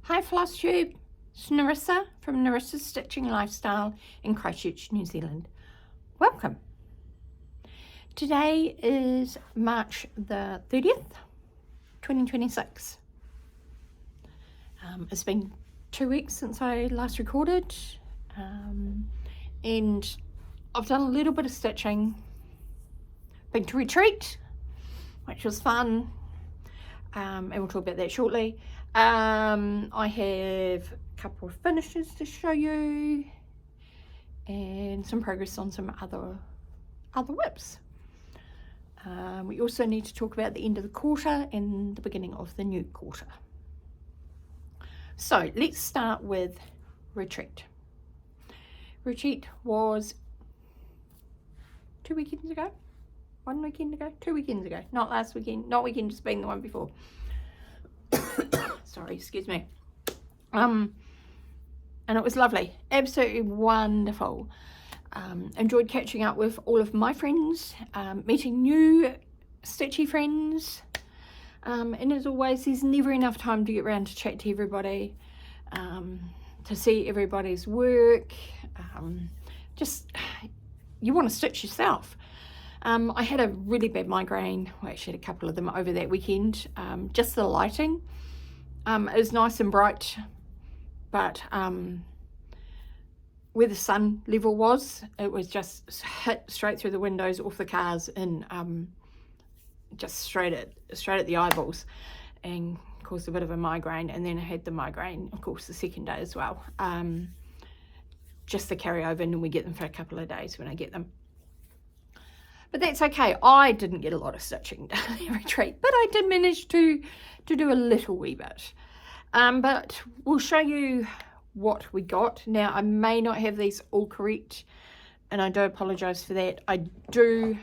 Hi Flosstube, it's Narissa from Narissa's Stitching Lifestyle in Christchurch, New Zealand. Welcome. Today is March the 30th, 2026. It's been 2 weeks since I last recorded, and I've done a little bit of stitching. Been to retreat, which was fun, and we'll talk about that shortly. I have a couple of finishes to show you and some progress on some other whips. We also need to talk about the end of the quarter and the beginning of the new quarter. So let's start with retreat. Retreat was 2 weekends ago, 1 weekend ago, 2 weekends ago, not last weekend, not weekend, just being the one before. Sorry, excuse me. And it was lovely, absolutely wonderful. Enjoyed catching up with all of my friends, meeting new stitchy friends, and as always, there's never enough time to get around to chat to everybody, to see everybody's work. Just, you want to stitch yourself. I had a really bad migraine. I actually had a couple of them over that weekend. Just the lighting. It was nice and bright, but where the sun level was, it was just hit straight through the windows, off the cars, and just straight at the eyeballs, and caused a bit of a migraine. And then I had the migraine, of course, the second day as well. Just the carryover, and we get them for a couple of days when I get them. But that's okay. I didn't get a lot of stitching done in retreat, but I did manage to do a little wee bit. But we'll show you what we got. Now, I may not have these all correct, and I do apologise for that. I do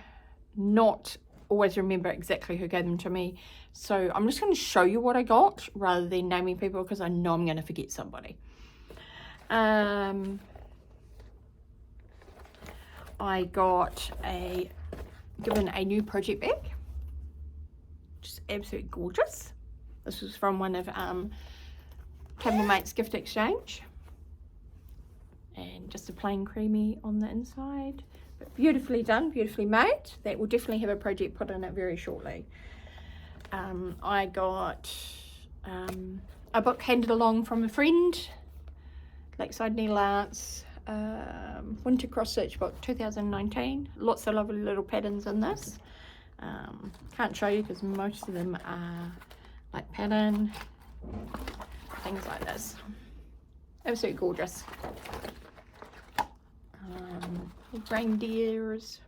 not always remember exactly who gave them to me. So I'm just going to show you what I got rather than naming people, because I know I'm going to forget somebody. I got given a new project bag, which is absolutely gorgeous. This was from one of Tablemate's gift exchange, and just a plain creamy on the inside, but beautifully done, beautifully made. That will definitely have a project put in it very shortly. I got a book handed along from a friend, Lakeside Needle Arts, Winter Cross Stitch book 2019. Lots of lovely little patterns in this. Can't show you because most of them are like pattern, things like this. Absolutely gorgeous. Reindeers.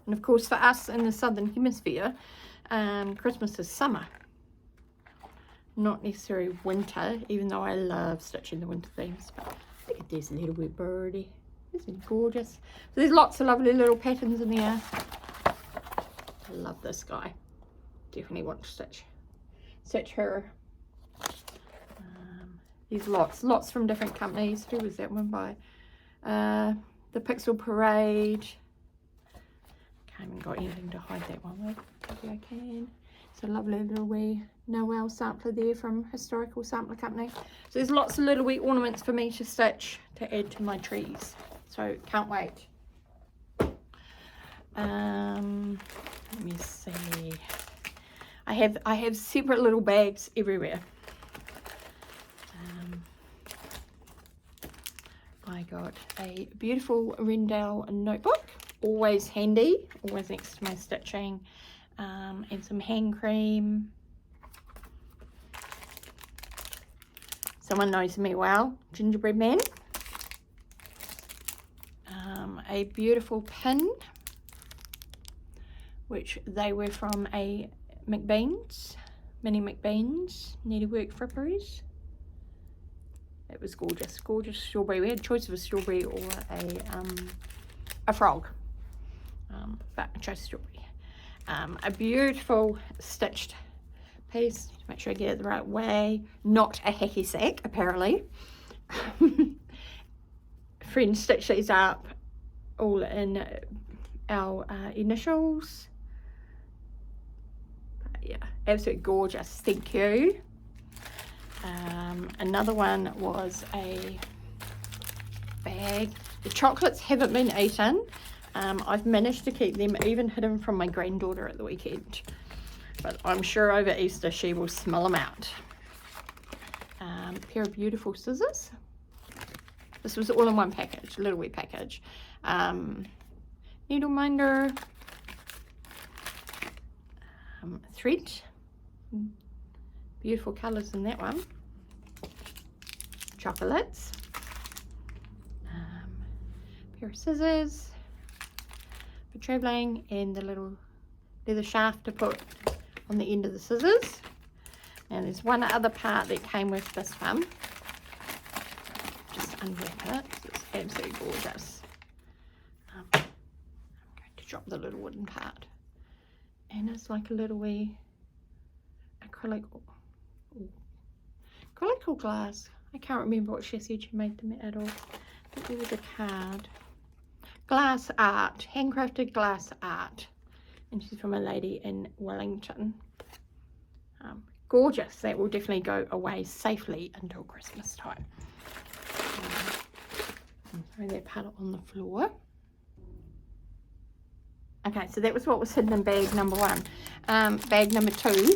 And of course, for us in the southern hemisphere, Christmas is summer, not necessarily winter, even though I love stitching the winter themes. But look at this little wee birdie. Isn't it gorgeous? So there's lots of lovely little patterns in there. I love this guy. Definitely want to stitch her. There's lots from different companies. Who was that one by? The Pixel Parade. I haven't got anything to hide that one with. Maybe I can. It's a lovely little wee Noel sampler there from Historical Sampler Company. So there's lots of little wee ornaments for me to stitch to add to my trees. So can't wait. Let me see. I have separate little bags everywhere. I got a beautiful Rendell notebook, always handy, always next to my stitching, and some hand cream. Someone knows me well, Gingerbread Man. A beautiful pin, which they were from a McBean's, Mini McBean's needlework fripperies. It was gorgeous, gorgeous strawberry. We had a choice of a strawberry or a frog, but I chose strawberry. A beautiful stitched piece, to make sure I get it the right way. Not a hacky sack, apparently. Friend stitched these up all in our initials. But yeah, absolutely gorgeous. Thank you. Another one was a bag. The chocolates haven't been eaten. I've managed to keep them even hidden from my granddaughter at the weekend, but I'm sure over Easter she will smell them out. A pair of beautiful scissors. This was all in one package, little wee package. Needle minder, thread, beautiful colours in that one. Chocolates, pair of scissors for travelling, and the little leather shaft to put on the end of the scissors. And there's one other part that came with this one. Just unwrap it. It's absolutely gorgeous. I'm going to drop the little wooden part. And it's like a little wee acrylic or glass. I can't remember what she said she made them out of. I think there was a card. Glass art, handcrafted glass art. And she's from a lady in Warrington. Gorgeous. That will definitely go away safely until Christmas time. Throw that part on the floor. Okay, so that was what was hidden in bag number 1. Bag number 2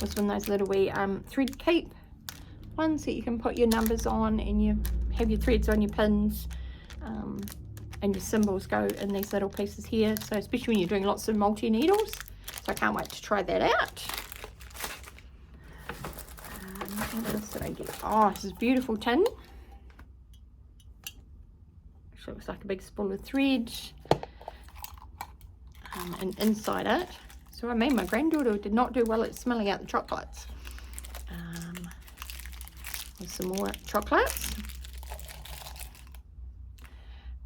was one of those little wee thread keep ones that you can put your numbers on, and you have your threads on your pins, and your symbols go in these little pieces here. So especially when you're doing lots of multi needles. So I can't wait to try that out. What else did I get? Oh, this is beautiful tin. Actually looks like a big spool of thread. And inside it, so I mean, my granddaughter did not do well at smelling out the chocolates. With some more chocolates.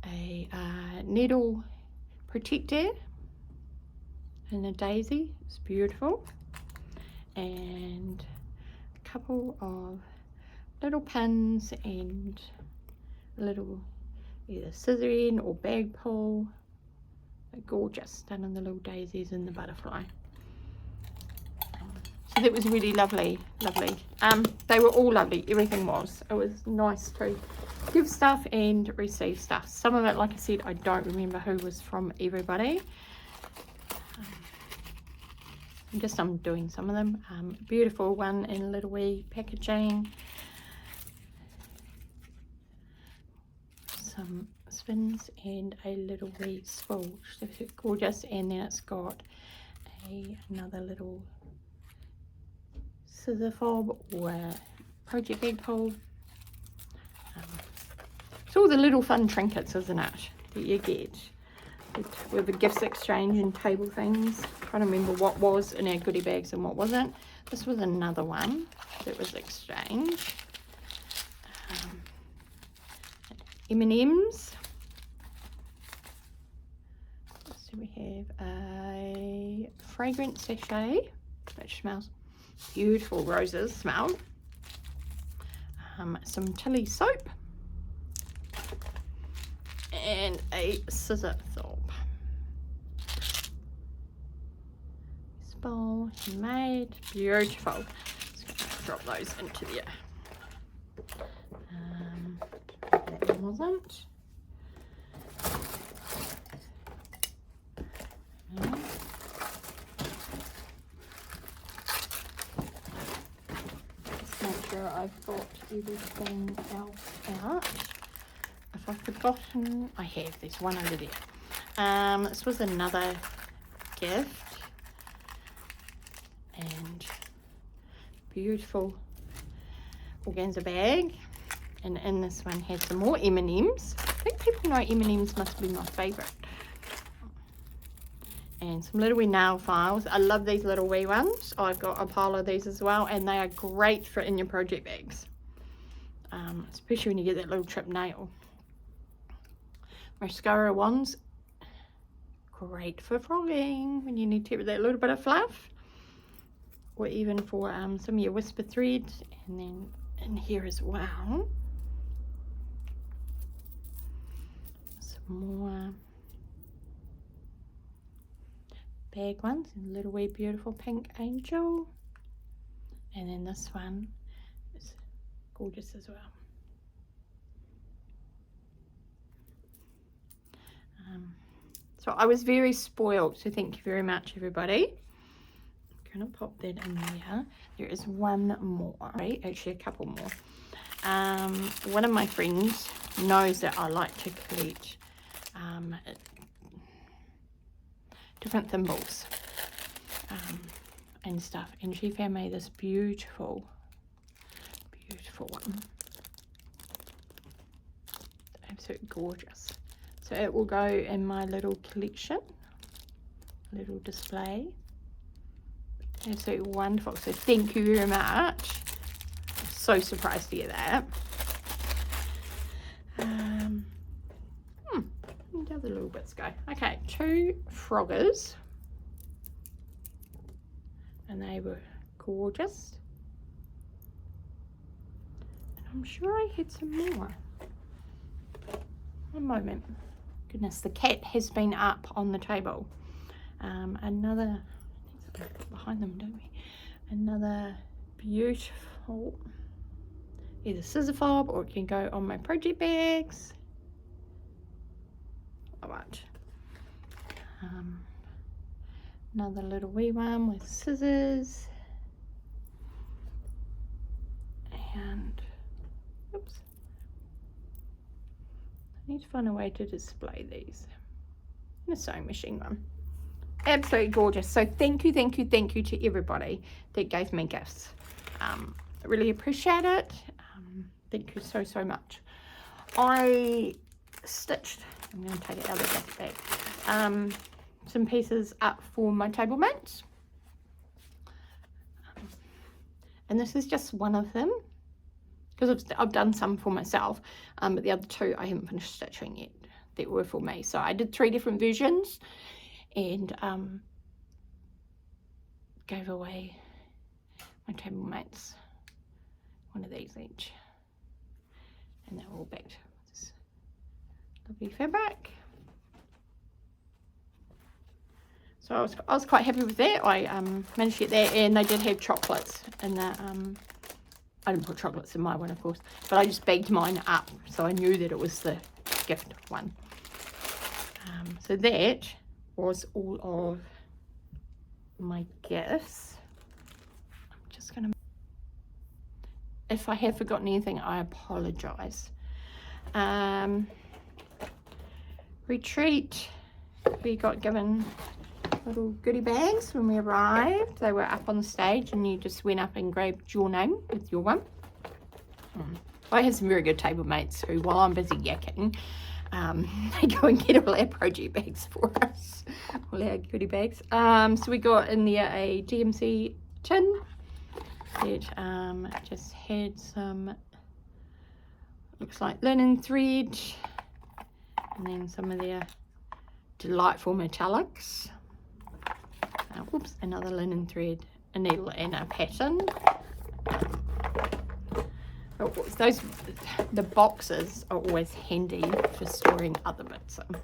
A needle protector and a daisy. It's beautiful. And a couple of little pins and little either scissor end or bag pull. They're gorgeous, done in the little daisies and the butterfly. So that was really lovely. They were all lovely, everything was. It was nice to give stuff and receive stuff. Some of it, like I said, I don't remember who was from everybody. I'm doing some of them. Beautiful one in a little wee packaging. Some spins and a little wee spool. So gorgeous. And then it's got another little scissor fob or project bag pull. It's all the little fun trinkets, isn't it, that you get with the gifts exchange and table things. Trying to remember what was in our goodie bags and what wasn't. This was another one that was exchanged. M&M's. So we have a fragrance sachet, which smells beautiful, roses smell. Some Tilly soap. And a scissor thorpe. This bowl made beautiful. Just going to drop those into there. That one wasn't. Just make sure I've got everything else out. If I've forgotten, I have. There's one over there. This was another gift. And beautiful organza bag. And in this one had some more M&Ms. I think people know M&Ms must be my favourite. And some little wee nail files. I love these little wee ones. I've got a pile of these as well, and they are great for in your project bags. Especially when you get that little trip nail. Mascara wands, great for frogging when you need to get that little bit of fluff, or even for some of your whisper threads. And then in here as well, some more bag ones, and little wee beautiful pink angel, And then this one is gorgeous as well. So I was very spoiled, so thank you very much, everybody. I'm gonna pop that in there. There is one more, right? Actually a couple more. One of my friends knows that I like to collect different thimbles and stuff, and she found me this beautiful one. Absolutely gorgeous. So it will go in my little collection, little display. Absolutely wonderful. So thank you very much. I'm so surprised to get that. Where the other little bits go? Okay, 2 froggers, and they were gorgeous. And I'm sure I had some more. One moment. Goodness, the cat has been up on the table. Another, behind them, don't we? Another beautiful, either scissor fob or it can go on my project bags. All right. Another little wee one with scissors. And, oops. I need to find a way to display these. And a sewing machine one. Absolutely gorgeous. So thank you to everybody that gave me gifts. I really appreciate it. Thank you so much. I stitched, I'm going to take it out of the bag, some pieces up for my table mates. And this is just one of them, because I've done some for myself, but the other 2 I haven't finished stitching yet that were for me. So I did 3 different versions and gave away my table mates one of these each, and they're all backed with this lovely fabric. So I was quite happy with that. I managed to get that, and they did have chocolates in the I didn't put chocolates in my one, of course, but I just bagged mine up, so I knew that it was the gift one. So that was all of my gifts. I'm just going to, if I have forgotten anything, I apologise. Retreat, we got given little goodie bags when we arrived. They were up on the stage and you just went up and grabbed your name with your one. I have some very good table mates who, while I'm busy yakking, they go and get all our project bags for us, all our goodie bags. So we got in there a DMC tin that just had some, looks like linen thread, and then some of their delightful metallics. Whoops, another linen thread, a needle and a pattern. Those, the boxes are always handy for storing other bits in.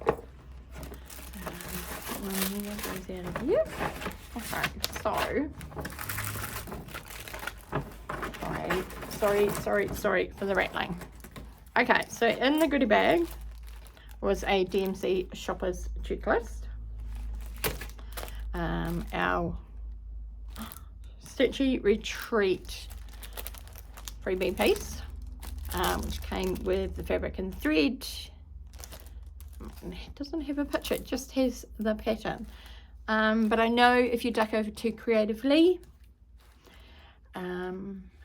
One here goes out of here. Okay, so sorry for the rattling. Okay, so in the goodie bag was a DMC shopper's checklist. Our Stitchy Retreat freebie piece, which came with the fabric and thread. It doesn't have a picture, it just has the pattern. But I know if you duck over to Creatively,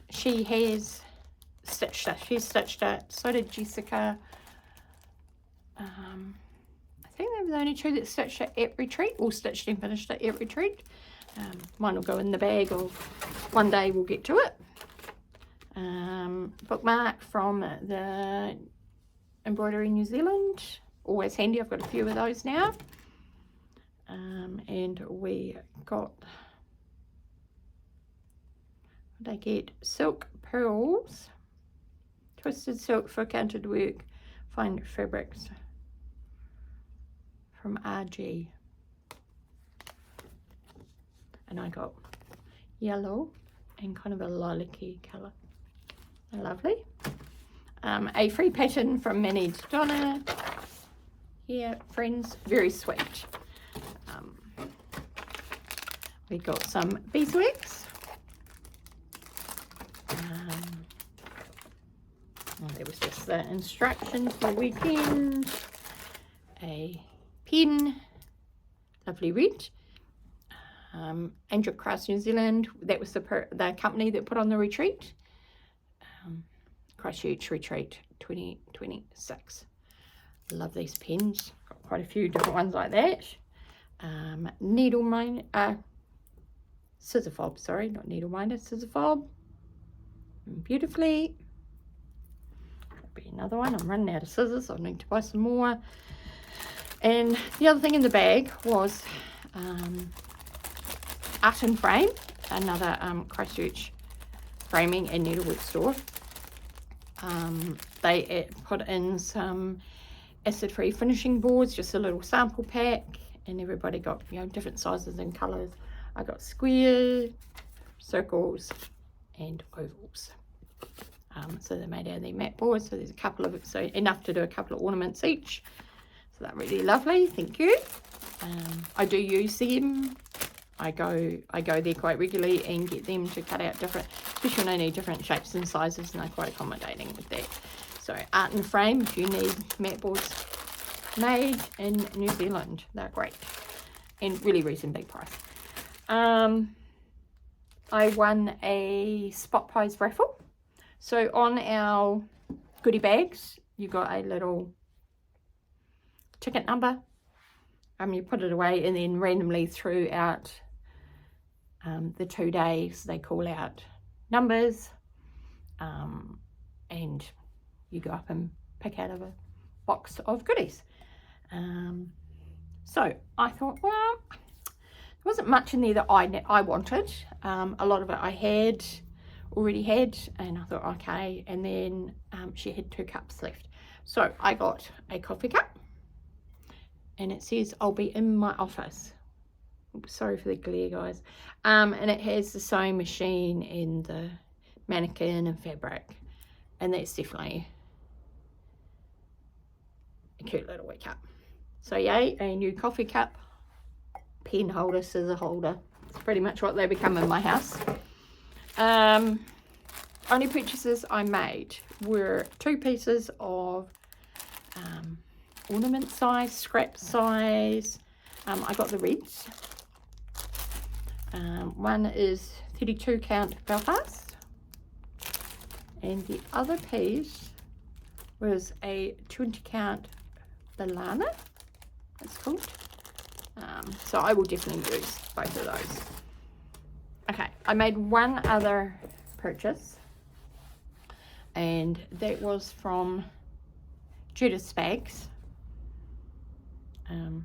she has stitched it. She's stitched it. So did Jessica. I think they were the only 2 that stitched it at Retreat, or stitched and finished it at Retreat. Mine will go in the bag, or one day we'll get to it. Bookmark from the Embroidery New Zealand, always handy. I've got a few of those now. And we got, what did I get? Silk pearls, twisted silk for counted work, fine fabrics from RG. And I got yellow and kind of a lilac-y colour. Lovely. A free pattern from Manny to Donna. Here, friends, very sweet. We got some beeswax. There was just the instructions for the weekend. A pen, lovely red. Angel Crafts New Zealand, that was the company that put on the retreat. Christchurch Retreat 2026. Love these pens. Got quite a few different ones like that. Needle minder, scissor fob, sorry, not needle minder, scissor fob. Beautifully. That'll be another one. I'm running out of scissors, so I need to buy some more. And the other thing in the bag was Art and Frame, another Christchurch framing and needlework store. They put in some acid-free finishing boards, just a little sample pack, and everybody got, you know, different sizes and colours. I got square, circles, and ovals. So they're made out of the matte boards. So there's a couple of, so enough to do a couple of ornaments each. So that's really lovely. Thank you. I do use them. I go there quite regularly and get them to cut out different, especially when I need different shapes and sizes, and they're quite accommodating with that. So Art and Frame, if you need matte boards made in New Zealand, they're great and really reasonably priced. I won a Spot Prize raffle. So on our goodie bags, you got a little ticket number. You put it away, and then randomly throughout the 2 days they call out numbers, and you go up and pick out of a box of goodies. So I thought, well, there wasn't much in there that I wanted. A lot of it I already had, and I thought, okay. And then she had 2 cups left, so I got a coffee cup, and it says I'll be in my office. Oops, sorry for the glare, guys. And it has the sewing machine and the mannequin and fabric, and that's definitely a cute little wee cup. So yay, a new coffee cup, pen holder, scissor holder. It's pretty much what they become in my house. Only purchases I made were 2 pieces of ornament size, scrap size. I got the reds. One is 32 count Belfast, and the other piece was a 20 count Balana, it's called. So I will definitely use both of those. Okay, I made one other purchase, and that was from Judith's Bags. And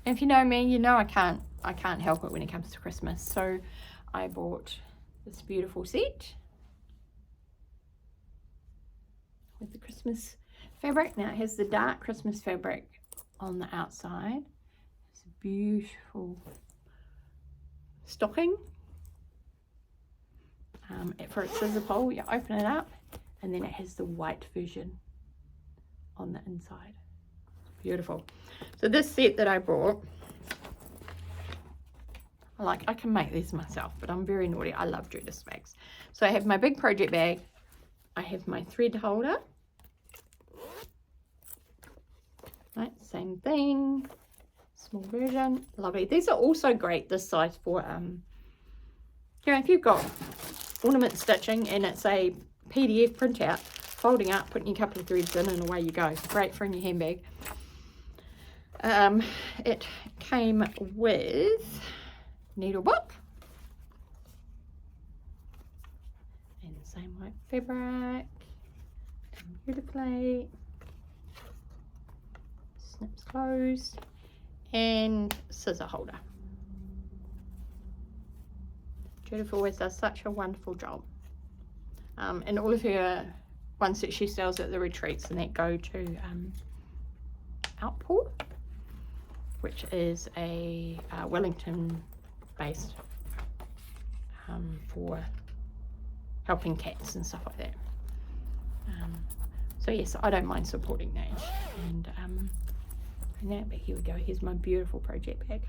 if you know me, you know I can't help it when it comes to Christmas. So I bought this beautiful set with the Christmas fabric. Now it has the dark Christmas fabric on the outside. It's a beautiful stocking. For its scissor pole, you open it up, and then it has the white version on the inside. Beautiful. So this set that I bought, I can make these myself, but I'm very naughty. I love Judith's bags. So I have my big project bag. I have my thread holder. Right, same thing. Small version. Lovely. These are also great this size for, you know, if you've got ornament stitching and it's a PDF printout, folding up, putting a couple of threads in, and away you go. Great for in your handbag. It came with needle book and the same white fabric, and beautifully snips closed, and scissor holder. Judith always does such a wonderful job, and all of her ones that she sells at the retreats and that go to Outpour, which is a Wellington based for helping cats and stuff like that. So yes, I don't mind supporting Nash. And that, but here we go. Here's my beautiful project bag.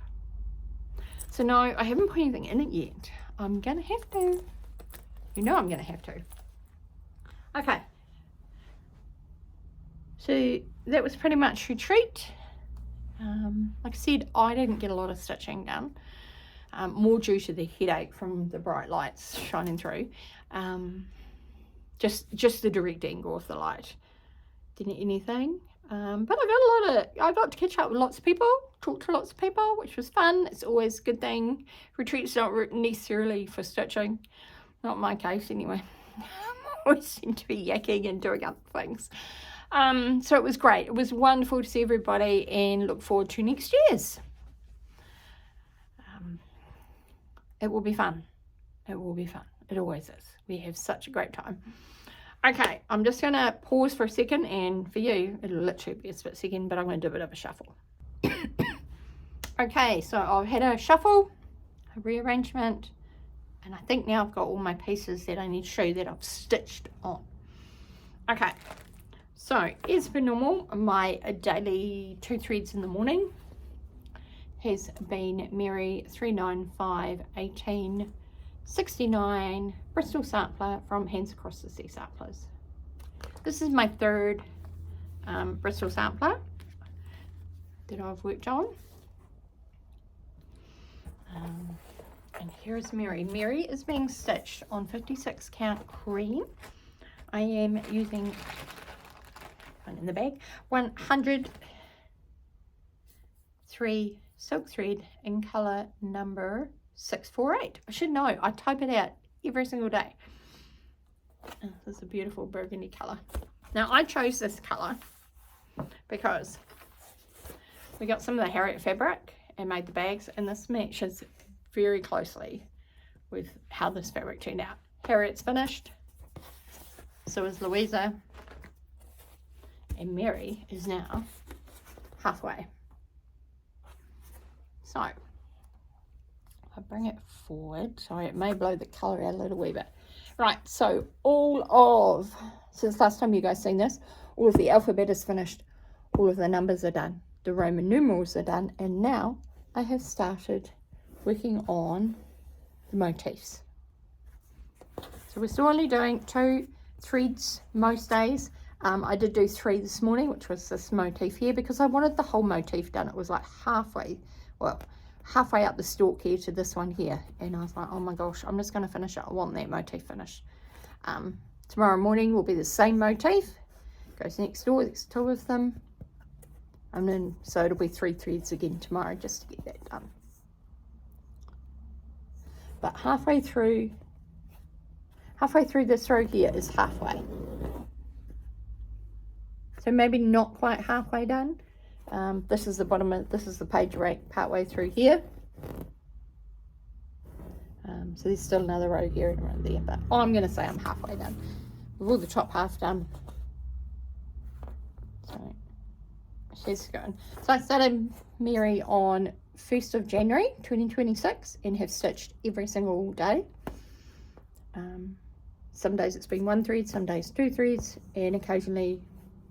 So no, I haven't put anything in it yet. I'm gonna have to. You know I'm gonna have to. Okay. So that was pretty much retreat. Like I said, I didn't get a lot of stitching done. More due to the headache from the bright lights shining through. Just the direct angle of the light. Didn't anything. But I got to catch up with lots of people, talk to lots of people, which was fun. It's always a good thing. Retreats not necessarily for stitching. Not in my case anyway. I always seem to be yakking and doing other things. So it was great. It was wonderful to see everybody and look forward to next year's. It will be fun. It will be fun. It always is. We have such a great time. Okay, I'm just going to pause for a second, and for you, it'll literally be a split second, but I'm going to do a bit of a shuffle. Okay, so I've had a shuffle, a rearrangement, and I think now I've got all my pieces that I need to show you that I've stitched on. Okay, so as per normal, my daily 2 threads in the morning has been Mary 3951869 Bristol sampler from Hands Across the Sea Samplers. This is my third Bristol sampler that I've worked on. And here is Mary. Mary is being stitched on 56 count cream. I am using, in the bag, 103 silk thread in colour number 648. I should know, I type it out every single day. This is a beautiful burgundy colour. Now I chose this colour because we got some of the Harriet fabric and made the bags, and this matches very closely with how this fabric turned out. Harriet's finished, so is Louisa, and Mary is now halfway. So, I bring it forward. Sorry, it may blow the colour out a little wee bit. Right, so since last time you guys seen this, all of the alphabet is finished. All of the numbers are done. The Roman numerals are done. And now I have started working on the motifs. So we're still only doing 2 threads most days. I did do 3 this morning, which was this motif here, because I wanted the whole motif done. It was like halfway up the stalk here to this one here, and I was like, oh my gosh, I'm just going to finish it. I want that motif finished. Tomorrow morning will be the same motif, goes next door. There's 2 of them, and then so it'll be 3 threads again tomorrow just to get that done. But halfway through this row here is halfway, so maybe not quite halfway done. This is the bottom of, this is the page right partway through here. So there's still another row here and around there, but I'm going to say I'm halfway done. With all the top half done. So she's going. So I started Mary on 1st of January 2026 and have stitched every single day. Some days it's been 1 thread, some days 2 threads, and occasionally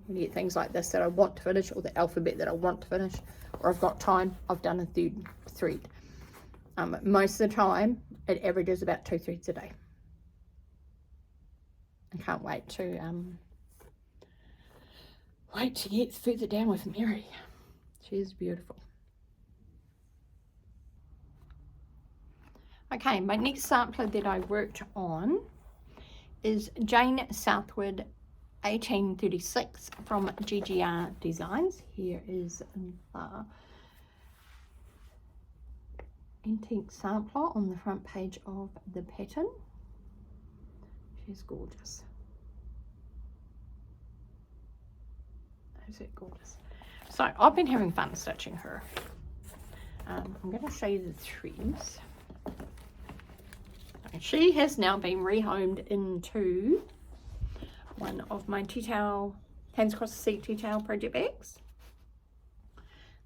when you get things like this that I want to finish, or the alphabet that I want to finish, or I've got time, I've done a 3rd thread. Most of the time it averages about 2 threads a day. I can't wait to get further down with Mary. She's beautiful. Okay, my next sampler that I worked on is Jane Southward 1836 from JBW Designs. Here is the antique sampler on the front page of the pattern. She's gorgeous. Is it gorgeous? So I've been having fun stitching her. I'm going to show you the threads. She has now been rehomed into one of my tea towel, Hands Across the Sea tea towel project bags.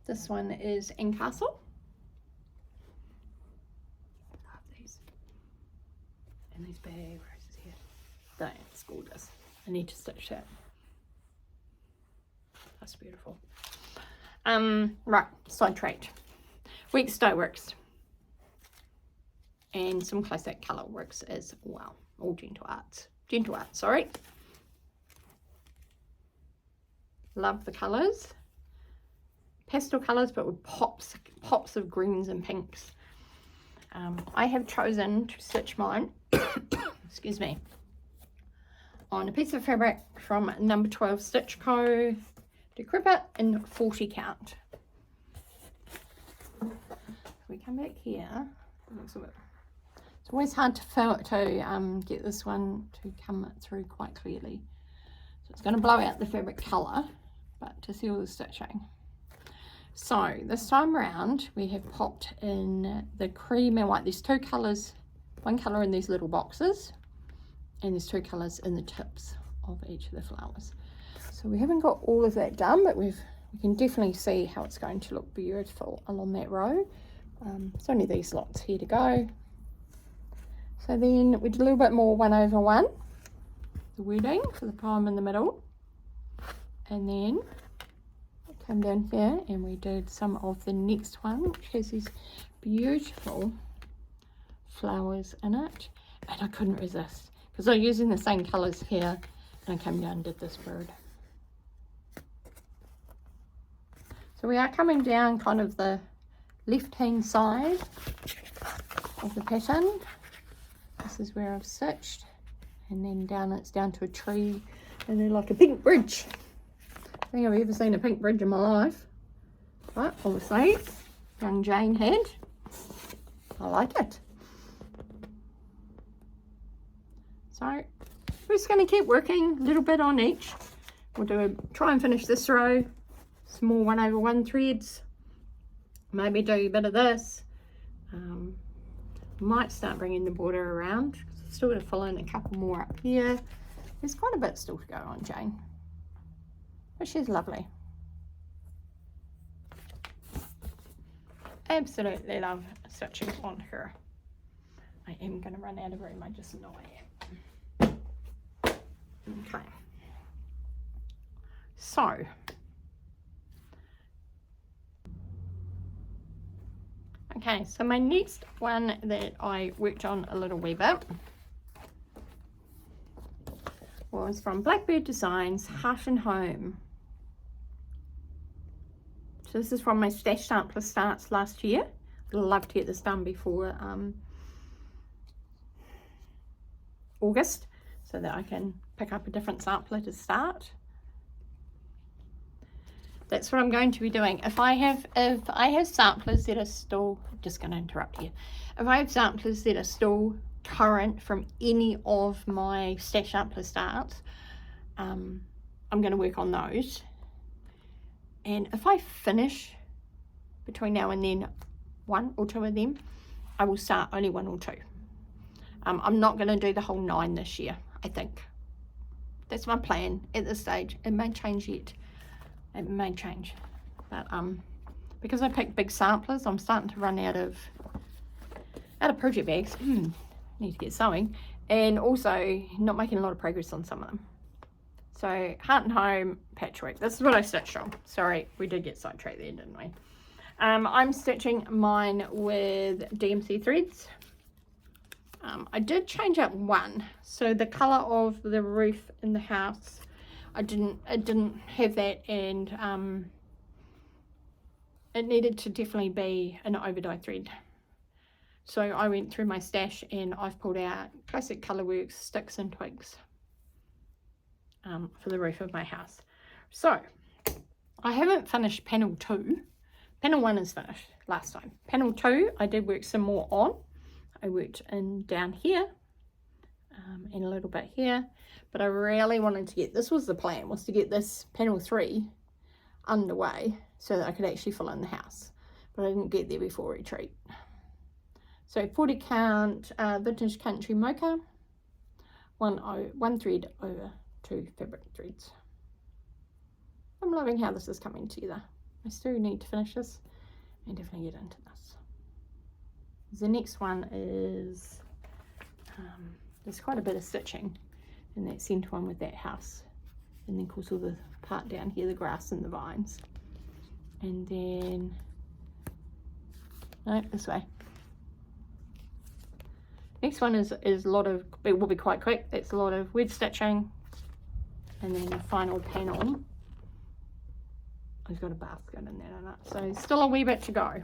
This one is in Castle. Love these. And these big roses here. That's gorgeous. I need to stitch that. That's beautiful. Right, sidetracked. Week's dye works. And some classic colour works as well. All gentle arts. Gentle art, sorry. Love the colours. Pastel colours, but with pops of greens and pinks. I have chosen to stitch mine, excuse me, on a piece of fabric from number 12 Stitch Co. Decrepit in 40 count. If we come back here, it's always hard to get this one to come through quite clearly. So it's going to blow out the fabric colour, but to see all the stitching. So this time around we have popped in the cream and white. There's two colours, one colour in these little boxes, and there's two colours in the tips of each of the flowers. So we haven't got all of that done, but we can definitely see how it's going to look beautiful along that row. It's only these lots here to go. So then we did a little bit more 1/1, the wording for the poem in the middle, and then come down here and we did some of the next one, which has these beautiful flowers in it, and I couldn't resist because I'm using the same colours here, and I came down and did this bird. So we are coming down kind of the left hand side of the pattern. This is where I've stitched, and then down it's down to a tree, and then like a pink bridge. I think I've ever seen a pink bridge in my life, but obviously young Jane had. I like it. So we're just going to keep working a little bit on each. We'll try and finish this row, some more 1/1 threads, maybe do a bit of this. Might start bringing the border around because I've still got to fill in a couple more up here. There's quite a bit still to go on Jane, but she's lovely. Absolutely love stitching on her. I am going to run out of room, I just know I am. Okay, so so my next one that I worked on a little wee bit was from Blackbird Designs, Heart and Home. So this is from my stash sampler starts last year. I'd love to get this done before August so that I can pick up a different sampler to start. That's what I'm going to be doing. If I have samplers that are still, just going to interrupt here. If I have samplers that are still current from any of my stash sampler starts, I'm going to work on those. And if I finish between now and then 1 or 2 of them, I will start only 1 or 2. I'm not going to do the whole 9 this year, I think. That's my plan at this stage. It may change yet. It may change, but because I picked big samplers, I'm starting to run out of project bags. Need to get sewing, and also not making a lot of progress on some of them. So Heart and Home patchwork. This is what I stitched on. Sorry, we did get sidetracked there, didn't we? I'm stitching mine with DMC threads. I did change up one, so the colour of the roof in the house, I didn't have that, and it needed to definitely be an over-dye thread. So I went through my stash and I've pulled out classic Colourworks sticks and twigs for the roof of my house. So I haven't finished panel 2. Panel 1 is finished last time. Panel 2 I did work some more on. I worked in down here and a little bit here, but I really wanted to get, this was the plan, was to get this panel 3 underway so that I could actually fill in the house, but I didn't get there before retreat. So 40 count vintage country mocha, one thread over 2 fabric threads. I'm loving how this is coming together. I still need to finish this and definitely get into this. The next one is there's quite a bit of stitching in that centre one with that house, and then of course all the part down here, the grass and the vines, and then no, this way. Next one is a lot of, it will be quite quick, it's a lot of wedge stitching, and then the final panel has got a basket in there in it, so still a wee bit to go,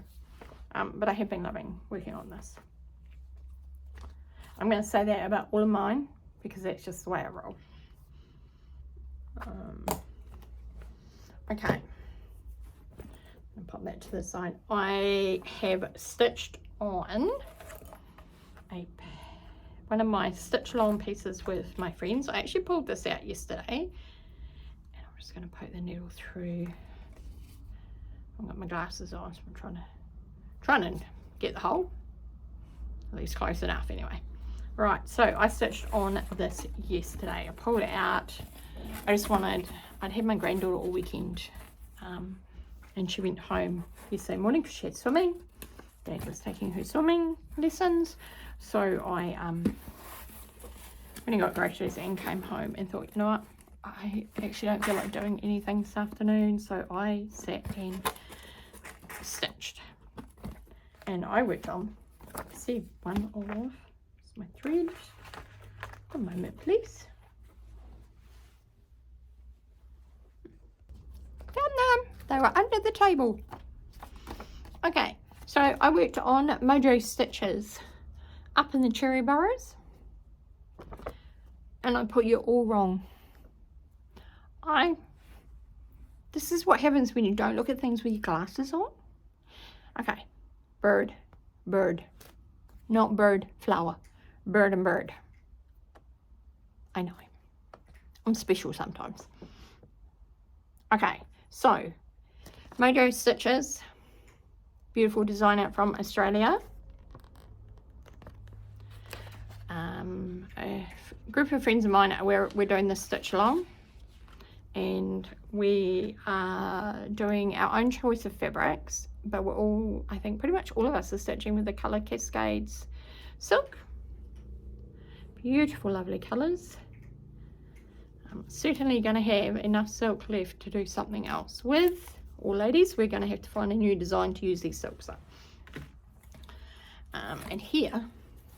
but I have been loving working on this. I'm going to say that about all of mine because that's just the way I roll. Okay, I'll pop that to the side. I have stitched on one of my stitch along pieces with my friends. I actually pulled this out yesterday, and I'm just going to poke the needle through. I've got my glasses on, so I'm trying to get the hole, at least close enough anyway. Right, so I stitched on this yesterday. I pulled it out. I just wanted, I'd had my granddaughter all weekend, and she went home yesterday morning because she had swimming. Dad was taking her swimming lessons, so I when I got groceries and came home and thought, you know what, I actually don't feel like doing anything this afternoon, so I sat and stitched, and I worked on, see, one of my thread. A moment please. Found them, they were under the table. Okay, so I worked on Mojo stitches up in the cherry burrows, and I put you all wrong. This is what happens when you don't look at things with your glasses on. Okay, bird, not bird, flower. Bird and bird. I know. I'm special sometimes. Okay, so Mojo stitches. Beautiful design out from Australia. A group of friends of mine, we're doing this stitch along, and we are doing our own choice of fabrics, but we're all, I think pretty much all of us are stitching with the colour Cascades silk. Beautiful, lovely colours. I'm certainly going to have enough silk left to do something else with, or ladies, we're going to have to find a new design to use these silks up. And here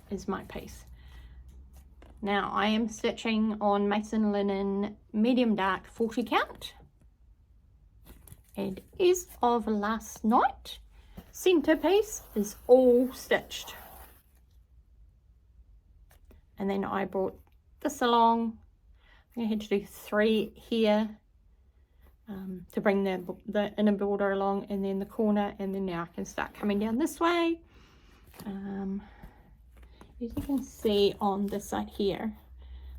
is my piece. Now I am stitching on Mason Linen medium dark 40 count, and as of last night, centre piece is all stitched. And then I brought this along. I had to do 3 here to bring the inner border along, and then the corner, and then now I can start coming down this way. As you can see on this side here,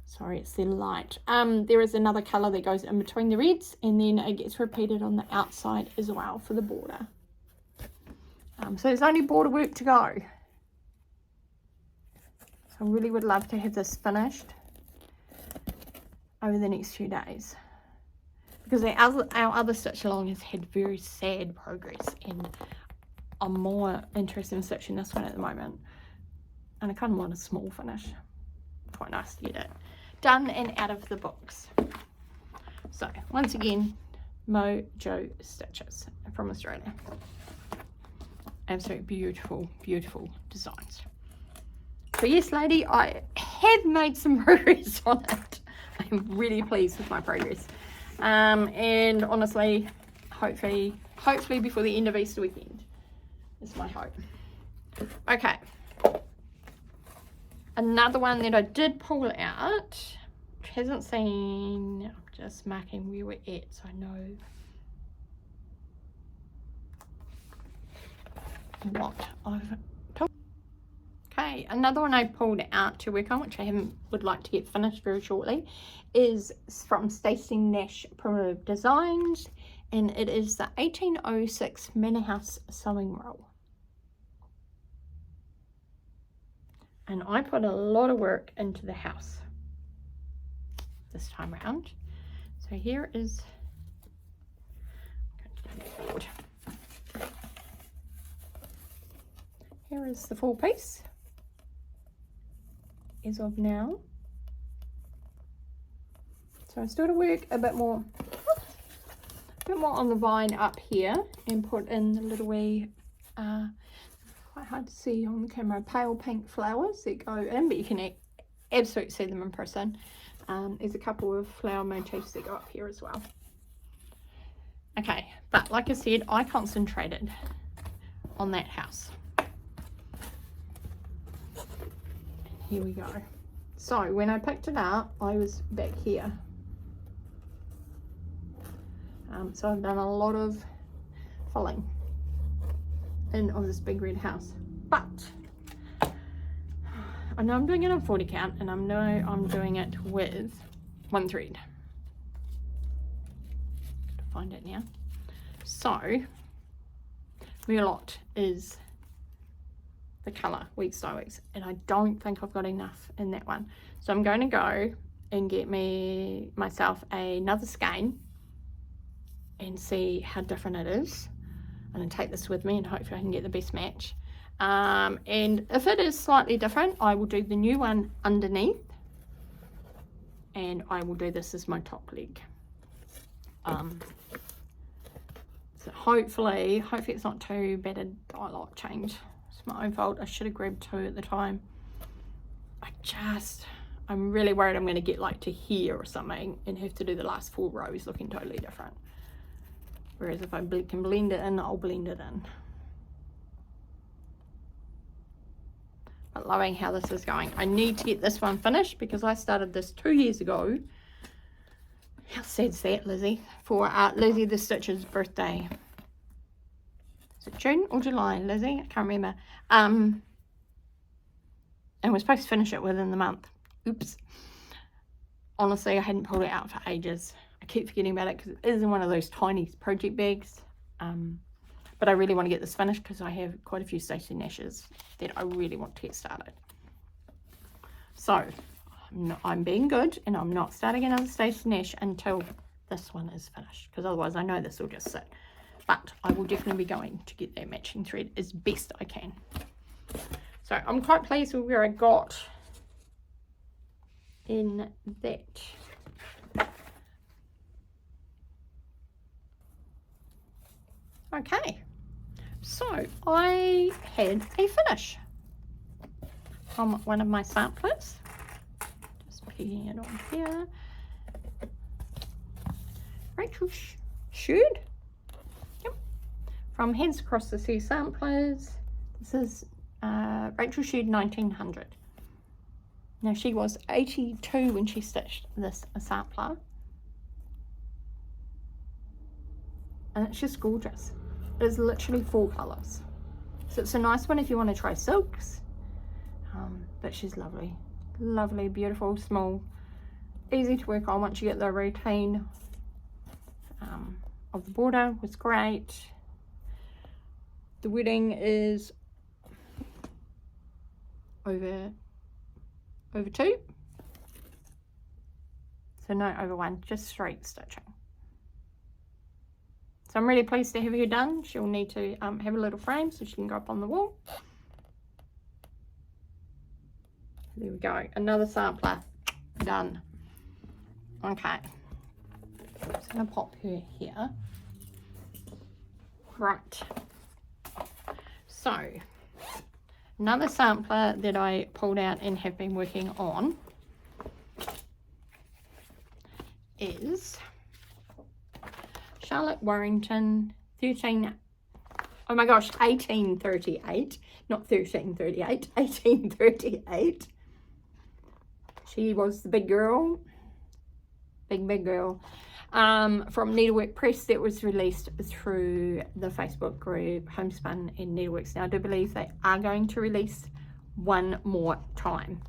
sorry it's the light, there is another colour that goes in between the reds, and then it gets repeated on the outside as well for the border. So there's only border work to go. I really would love to have this finished over the next few days, because our other stitch along has had very sad progress, and I'm more interested in stitching this one at the moment, and I kind of want a small finish. Quite nice to get it done and out of the box. So once again, Mojo stitches from Australia. Absolutely beautiful, beautiful designs. So yes, lady, I have made some progress on it. I'm really pleased with my progress. And honestly, hopefully before the end of Easter weekend is my hope. Okay. Another one that I did pull out, which hasn't seen, I'm just marking where we're at so I know what I've told. Okay, another one I pulled out to work on, which I would like to get finished very shortly, is from Stacy Nash Primitive Designs, and it is the 1806 Manor House sewing roll. And I put a lot of work into the house this time around. So here is, here is the full piece. as of now. So I still to work a bit more on the vine up here and put in the little wee, quite hard to see on the camera, pale pink flowers that go in, but you can absolutely see them in person. There's a couple of flower motifs that go up here as well. Okay, but like I said, I concentrated on that house. Here we go. So when I picked it up, I was back here. So I've done a lot of filling in of this big red house. But I know I'm doing it on 40 count, and I know I'm doing it with one thread. Gotta find it now. So Merlot is the colour, Weeks by Weeks, and I don't think I've got enough in that one. So I'm going to go and get myself another skein and see how different it is. I'm going to take this with me and hopefully I can get the best match. And if it is slightly different, I will do the new one underneath, and I will do this as my top leg. So hopefully it's not too bad a dye lot change. It's my own fault. I should have grabbed 2 at the time. I'm really worried I'm going to get like to here or something and have to do the last 4 rows looking totally different. Whereas if I can blend it in, I'll blend it in. But loving how this is going. I need to get this one finished because I started this 2 years ago. How sad's that, Lizzie? For Lizzie the Stitcher's birthday. Is it June or July, Lizzie? I can't remember. And we're supposed to finish it within the month. Oops. Honestly, I hadn't pulled it out for ages. I keep forgetting about it because it is in one of those tiny project bags. But I really want to get this finished because I have quite a few Stacy Nashes that I really want to get started. So I'm being good, and I'm not starting another Stacy Nash until this one is finished, because otherwise I know this will just sit. But I will definitely be going to get that matching thread as best I can. So I'm quite pleased with where I got in that. Okay, so I had a finish from one of my samplers. Just putting it on here. Rachel Sheard. Yep. From Heads Across the Sea Samplers. This is Rachel Sheard 1900. Now she was 82 when she stitched this sampler. And it's just gorgeous. It is literally 4 colours. So it's a nice one if you want to try silks. But she's lovely. Lovely, beautiful, small. Easy to work on once you get the routine of the border. Was great. The wedding is over 2. So no over 1, just straight stitching. So I'm really pleased to have her done. She'll need to have a little frame so she can go up on the wall. There we go. Another sampler done. Okay. I'm just going to pop her here. Right. So, another sampler that I pulled out and have been working on is Charlotte Warrington 1838, not 1338, 1838. She was the big girl, big girl, from Needlework Press, that was released through the Facebook group Homespun and Needleworks. Now I do believe they are going to release one more time.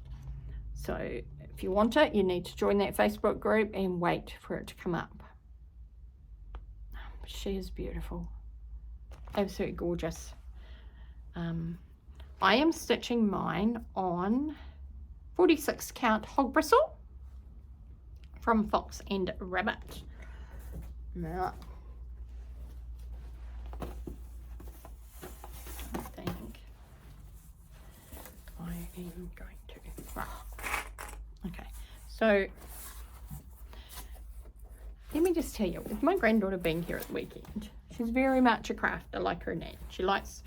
So if you want it, you need to join that Facebook group and wait for it to come up. She is beautiful, absolutely gorgeous. I am stitching mine on 46 count hog bristle from Fox and Rabbit. Now, I think I am going to, So let me just tell you, with my granddaughter being here at the weekend, she's very much a crafter like her nan. She likes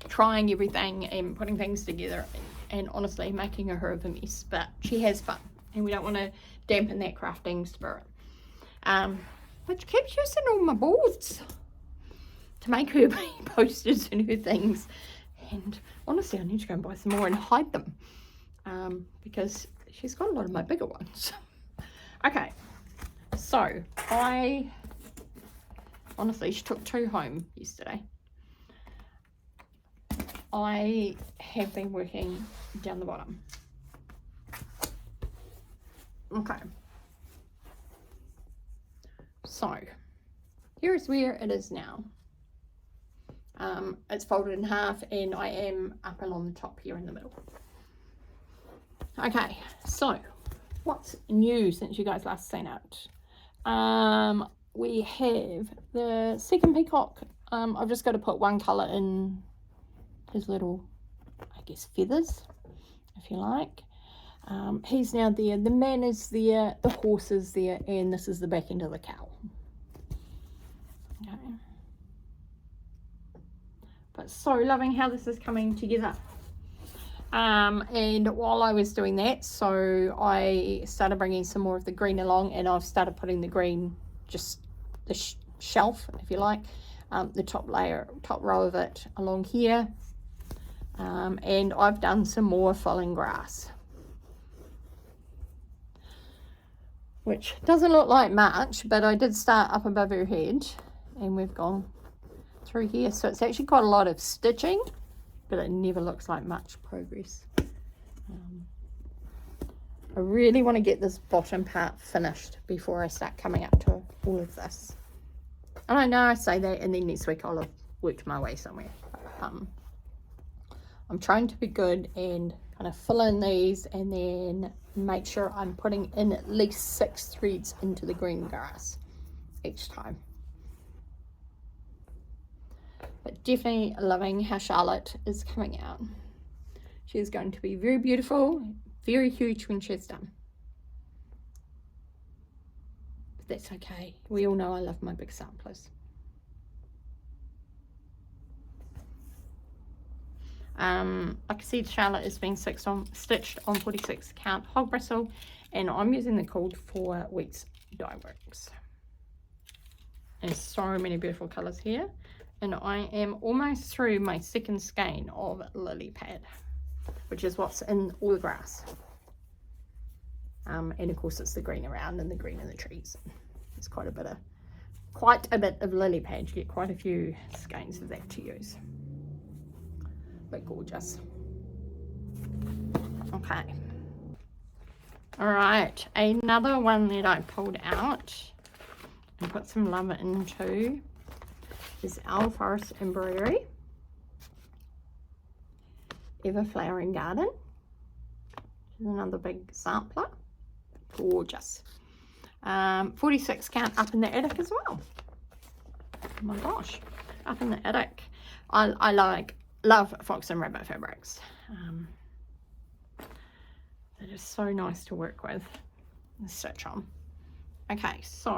trying everything and putting things together and honestly making her of a mess, but she has fun and we don't want to dampen that crafting spirit. But she keeps using all my boards to make her posters and her things, and honestly I need to go and buy some more and hide them because she's got a lot of my bigger ones. Okay, so honestly, she took 2 home yesterday. I have been working down the bottom. Okay. So, here's where it is now. It's folded in half and I am up along the top here in the middle. Okay, so what's new since you guys last seen it? We have the second peacock. I've just got to put one colour in his little, I guess, feathers, if you like. He's now there, the man is there, the horse is there, and this is the back end of the cow. Okay. But so loving how this is coming together. And while I was doing that, so I started bringing some more of the green along, and I've started putting the green, just the shelf, if you like, the top row of it along here. And I've done some more falling grass, which doesn't look like much, but I did start up above her head and we've gone through here, so it's actually quite a lot of stitching, but it never looks like much progress. I really want to get this bottom part finished before I start coming up to all of this. And I know I say that, and then next week I'll have worked my way somewhere. I'm trying to be good and kind of fill in these and then make sure I'm putting in at least 6 threads into the green grass each time. But definitely loving how Charlotte is coming out. She's going to be very beautiful, very huge when she's done. But that's okay. We all know I love my big samplers. Like I said, Charlotte is being stitched on 46 count hog bristle, and I'm using the called 4 weeks dye works. There's so many beautiful colours here, and I am almost through my second skein of lily pad, which is what's in all the grass. And of course it's the green around and the green in the trees. There's quite a bit of lily pad. You get quite a few skeins of that to use. But gorgeous. Okay. All right, another one that I pulled out and put some love into is our Forest Embroidery Everflowering Garden. Another big sampler. Gorgeous. 46 count up in the attic as well. Oh my gosh, up in the attic. I love fox and rabbit fabrics. They're just so nice to work with and stitch on. Okay, so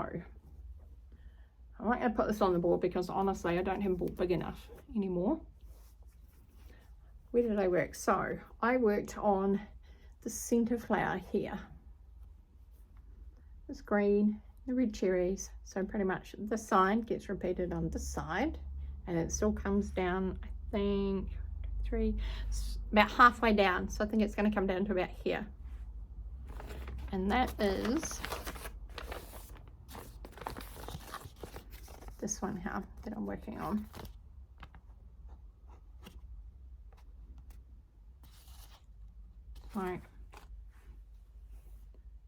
I'm not going to put this on the board because honestly I don't have a board big enough anymore. Where did I work? So I worked on the center flower here. This green, the red cherries. So pretty much this side gets repeated on this side, and it still comes down, I think, about halfway down. So I think it's going to come down to about here. And that is this one here that I'm working on. Right.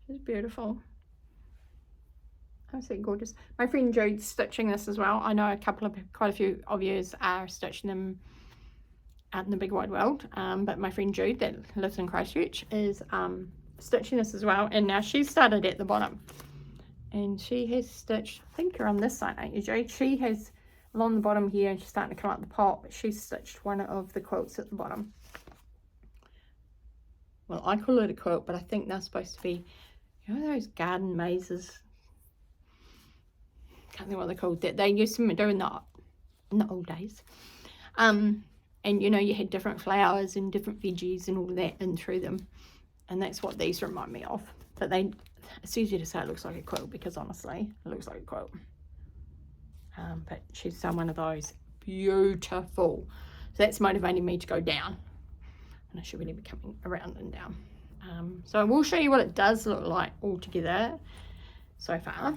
It's beautiful. Absolutely gorgeous. My friend Jude's stitching this as well. I know quite a few of you are stitching them out in the big wide world, but my friend Jude that lives in Christchurch is stitching this as well, and now she's started at the bottom, and she has stitched, I think you're on this side, aren't you, Jude? She has along the bottom here, and she's starting to come up the pot, but she's stitched one of the quilts at the bottom. well, I call it a quilt, but I think they're supposed to be, you know, those garden mazes. Can't think what they're called. That they used to do in the old days. And you know, you had different flowers and different veggies and all of that in through them, and that's what these remind me of. But it's easy to say it looks like a quilt, because honestly it looks like a quilt. But she's done one of those, beautiful. So that's motivating me to go down, and I should really be coming around and down. So I will show you what it does look like all together so far.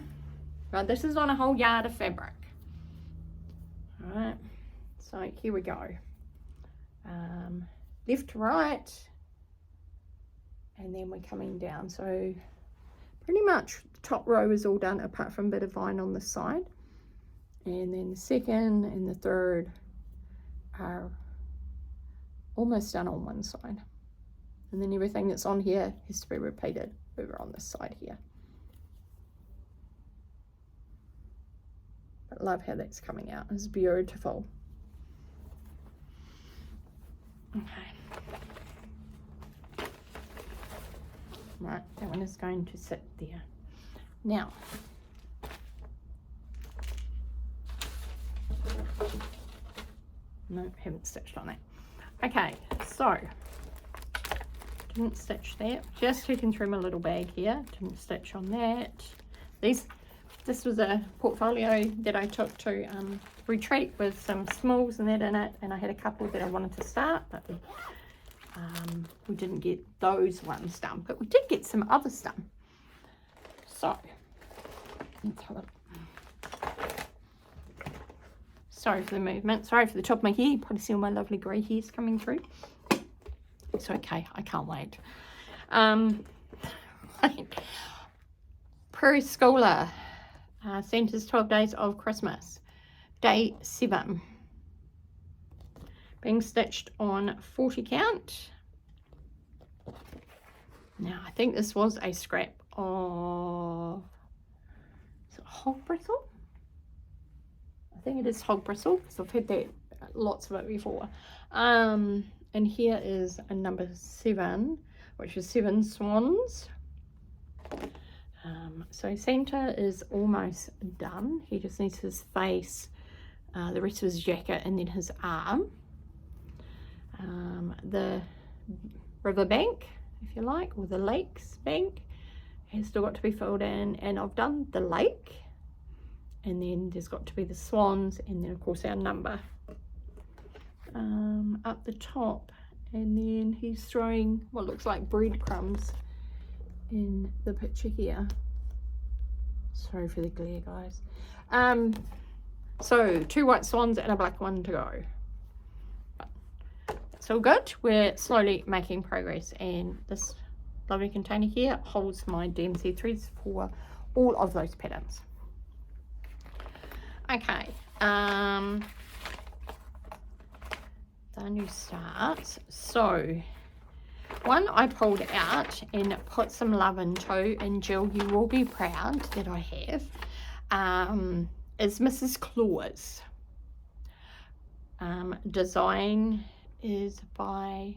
Right, this is on a whole yard of fabric. All right, so here we go. Left to right, and then we're coming down. So pretty much the top row is all done, apart from a bit of vine on the side, and then the second and the third are almost done on one side, and then everything that's on here has to be repeated over on this side here. But love how that's coming out. It's beautiful. Okay, right, that one is going to sit there. Now, no, haven't stitched on that. Okay, so didn't stitch that, just looking through my little bag here, didn't stitch on that. This was a portfolio that I took to retreat with some smalls and that in it, and I had a couple that I wanted to start, but we didn't get those ones done, but we did get some others done. So let's have a look. Sorry for the movement, sorry for the top of my hair. You probably see all my lovely grey hairs coming through. It's okay, I can't wait. Prairie Schooler, Santa's 12 Days of Christmas, day 7. Being stitched on 40 count. Now, I think this was a scrap of, is it hog bristle? I think it is hog bristle, because I've had that, lots of it before. And here is a number 7, which is 7 swans. So Santa is almost done. He just needs his face, the rest of his jacket, and then his arm. The river bank, if you like, or the lakes bank, has still got to be filled in, and I've done the lake, and then there's got to be the swans, and then of course our number up the top, and then he's throwing what looks like breadcrumbs in the picture here. Sorry for the glare, guys. So 2 white swans and a black one to go. But it's all good. We're slowly making progress, and this lovely container here holds my DMC threads for all of those patterns. Okay, the new starts. So one I pulled out and put some love into, and Jill, you will be proud that I have, is Mrs. Claus. Design is by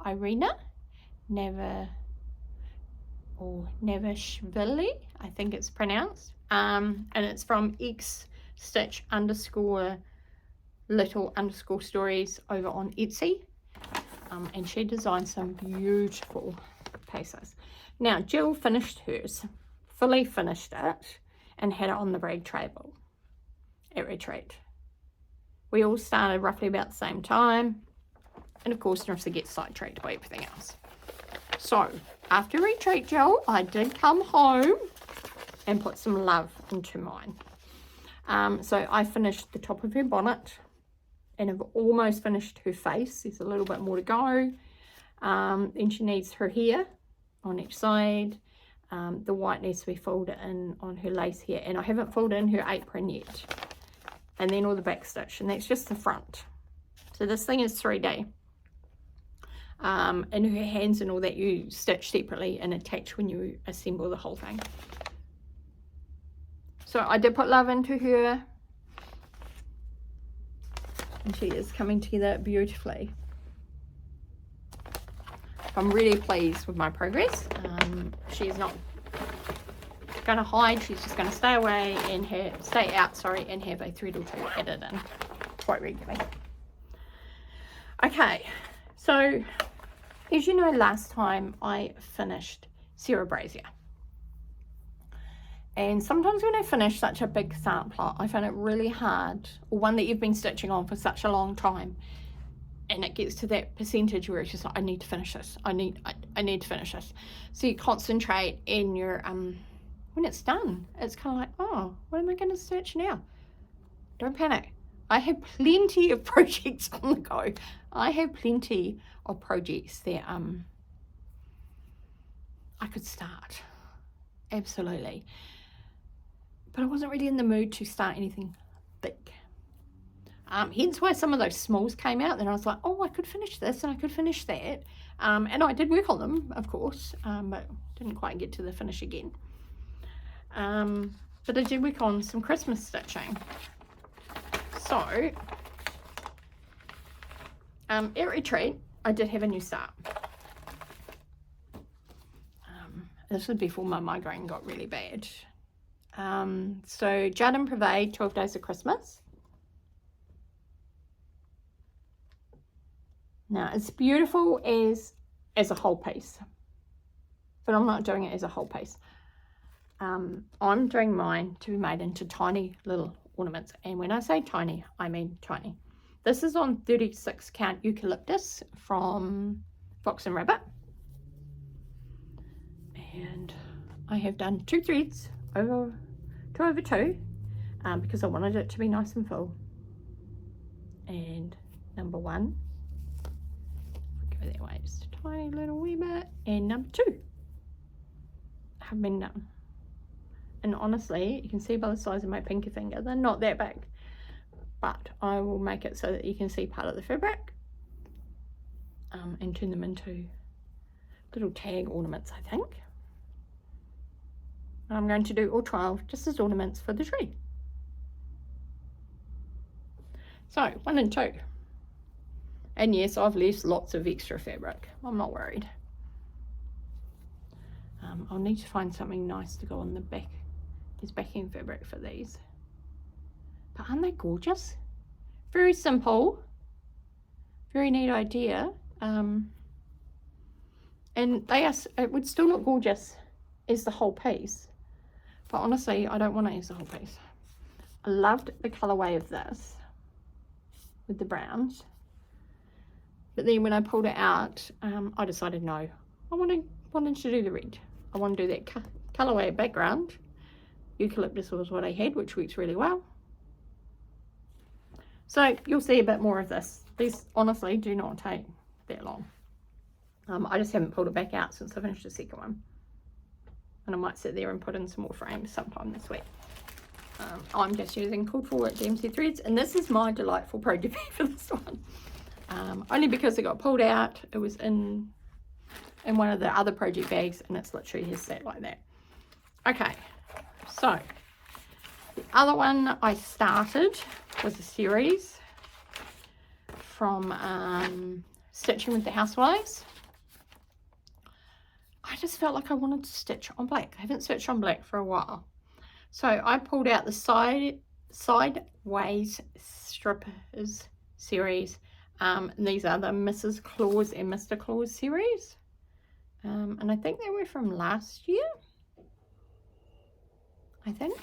Irina Nevashvili, I think it's pronounced, and it's from x_little_stories over on Etsy. And she designed some beautiful pieces. Now, Jill finished hers, fully finished it, and had it on the brag table at retreat. We all started roughly about the same time, and of course, Nurse gets sidetracked by everything else. So, after retreat, Jill, I did come home and put some love into mine. So I finished the top of her bonnet, and I've almost finished her face. There's a little bit more to go. Then she needs her hair on each side. The white needs to be folded in on her lace here, and I haven't folded in her apron yet. And then all the back stitch, and that's just the front. So this thing is 3D. And her hands and all that you stitch separately and attach when you assemble the whole thing. So I did put love into her, and she is coming together beautifully. I'm really pleased with my progress. She's not going to hide, she's just going to stay away and stay out, and have a thread or two added in quite regularly. Okay, so as you know, last time I finished Sarah Brazier. And sometimes when I finish such a big sampler, I find it really hard, or one that you've been stitching on for such a long time, and it gets to that percentage where it's just like, I need to finish this. I need to finish this. So you concentrate in your, when it's done, it's kind of like, oh, what am I going to stitch now? Don't panic. I have plenty of projects on the go. I have plenty of projects that I could start. Absolutely. But I wasn't really in the mood to start anything big. Hence why some of those smalls came out. Then I was like, oh, I could finish this and I could finish that. And I did work on them, of course, but didn't quite get to the finish again. But I did work on some Christmas stitching. So, at retreat, I did have a new start. This was before my migraine got really bad. So Jardin Prive, 12 Days of Christmas. Now it's beautiful as a whole piece, but I'm not doing it as a whole piece. I'm doing mine to be made into tiny little ornaments, and when I say tiny, I mean tiny. This is on 36 count eucalyptus from Fox and Rabbit. And I have done 2 threads over 2 over 2 because I wanted it to be nice and full. And number 1, go that way just a tiny little wee bit, and number 2 have been done. And honestly, you can see by the size of my pinky finger, they're not that big, but I will make it so that you can see part of the fabric and turn them into little tag ornaments, I think. And I'm going to do all 12 just as ornaments for the tree. So 1 and 2. And yes, I've left lots of extra fabric. I'm not worried. I'll need to find something nice to go on the back. There's backing fabric for these. But aren't they gorgeous? Very simple. Very neat idea. And it would still look gorgeous as the whole piece. But honestly, I don't want it as the whole piece. I loved the colourway of this with the browns. But then when I pulled it out, I decided no. I wanted to do the red. I want to do that colourway background. Eucalyptus was what I had, which works really well. So you'll see a bit more of this. These honestly do not take that long. I just haven't pulled it back out since I finished the second one. And I might sit there and put in some more frames sometime this week. I'm just using called for DMC threads, and this is my delightful project for this one. Only because it got pulled out. It was in one of the other project bags, and it's literally just sat like that. Okay, so the other one I started was a series from Stitching with the Housewives. I just felt like I wanted to stitch on black. I haven't stitched on black for a while. So I pulled out the Sideways Strippers series. And these are the Mrs. Claus and Mr. Claus series. And I think they were from last year. I think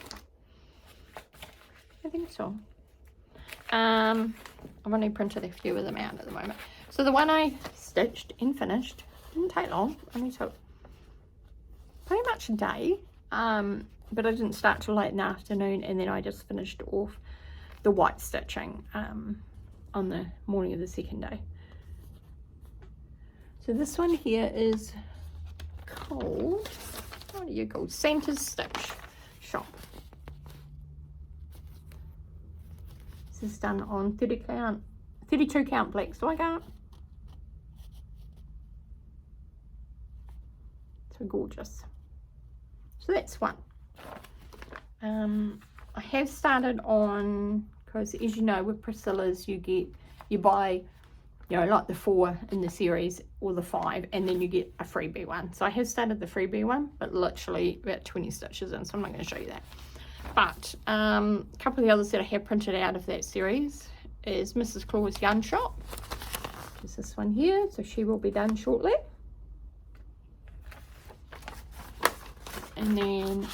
so. I've only printed a few of them out at the moment. So the one I stitched and finished didn't take long. Only took pretty much a day. But I didn't start till late in the afternoon, and then I just finished off the white stitching on the morning of the second day. So this one here is called, what are you called? Santa's Stitch Shop. This is done on 32 count black swagger. So gorgeous. So that's one. I have started on, because as you know with Priscilla's you buy you know, like the 4 in the series or the 5, and then you get a freebie one. So I have started the freebie one, but literally about 20 stitches in, so I'm not going to show you that. But a couple of the others that I have printed out of that series is Mrs. Claus Yarn Shop. There's this one here, so she will be done shortly. And then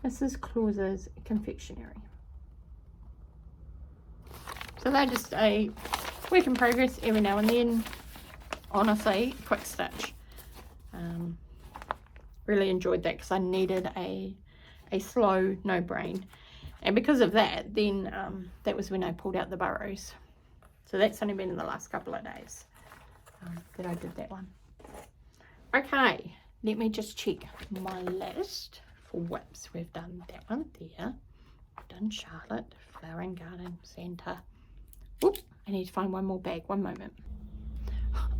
Mrs. Claus's Confectionery. So they're just a work in progress every now and then. Honestly, quick stitch. Really enjoyed that because I needed a slow, no brain. And because of that, then that was when I pulled out the burrows. So that's only been in the last couple of days that I did that one. Okay, let me just check my list for whips. We've done that one there. We've done Charlotte, Flowering Garden, Santa. Oop, I need to find one more bag. One moment.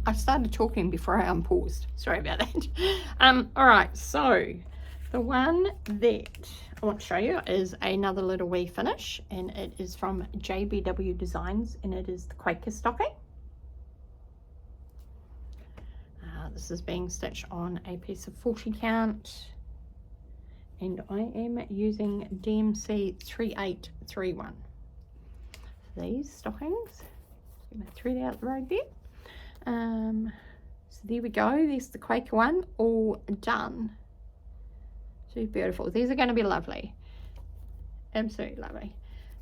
I started talking before I unpaused. Sorry about that. Alright, so the one that I want to show you is another little wee finish, and it is from JBW Designs, and it is the Quaker stocking. This is being stitched on a piece of 40 count, and I am using DMC 3831. These stockings, get my thread out the road there. So there we go, there's the Quaker one all done. So beautiful. These are going to be lovely, absolutely lovely.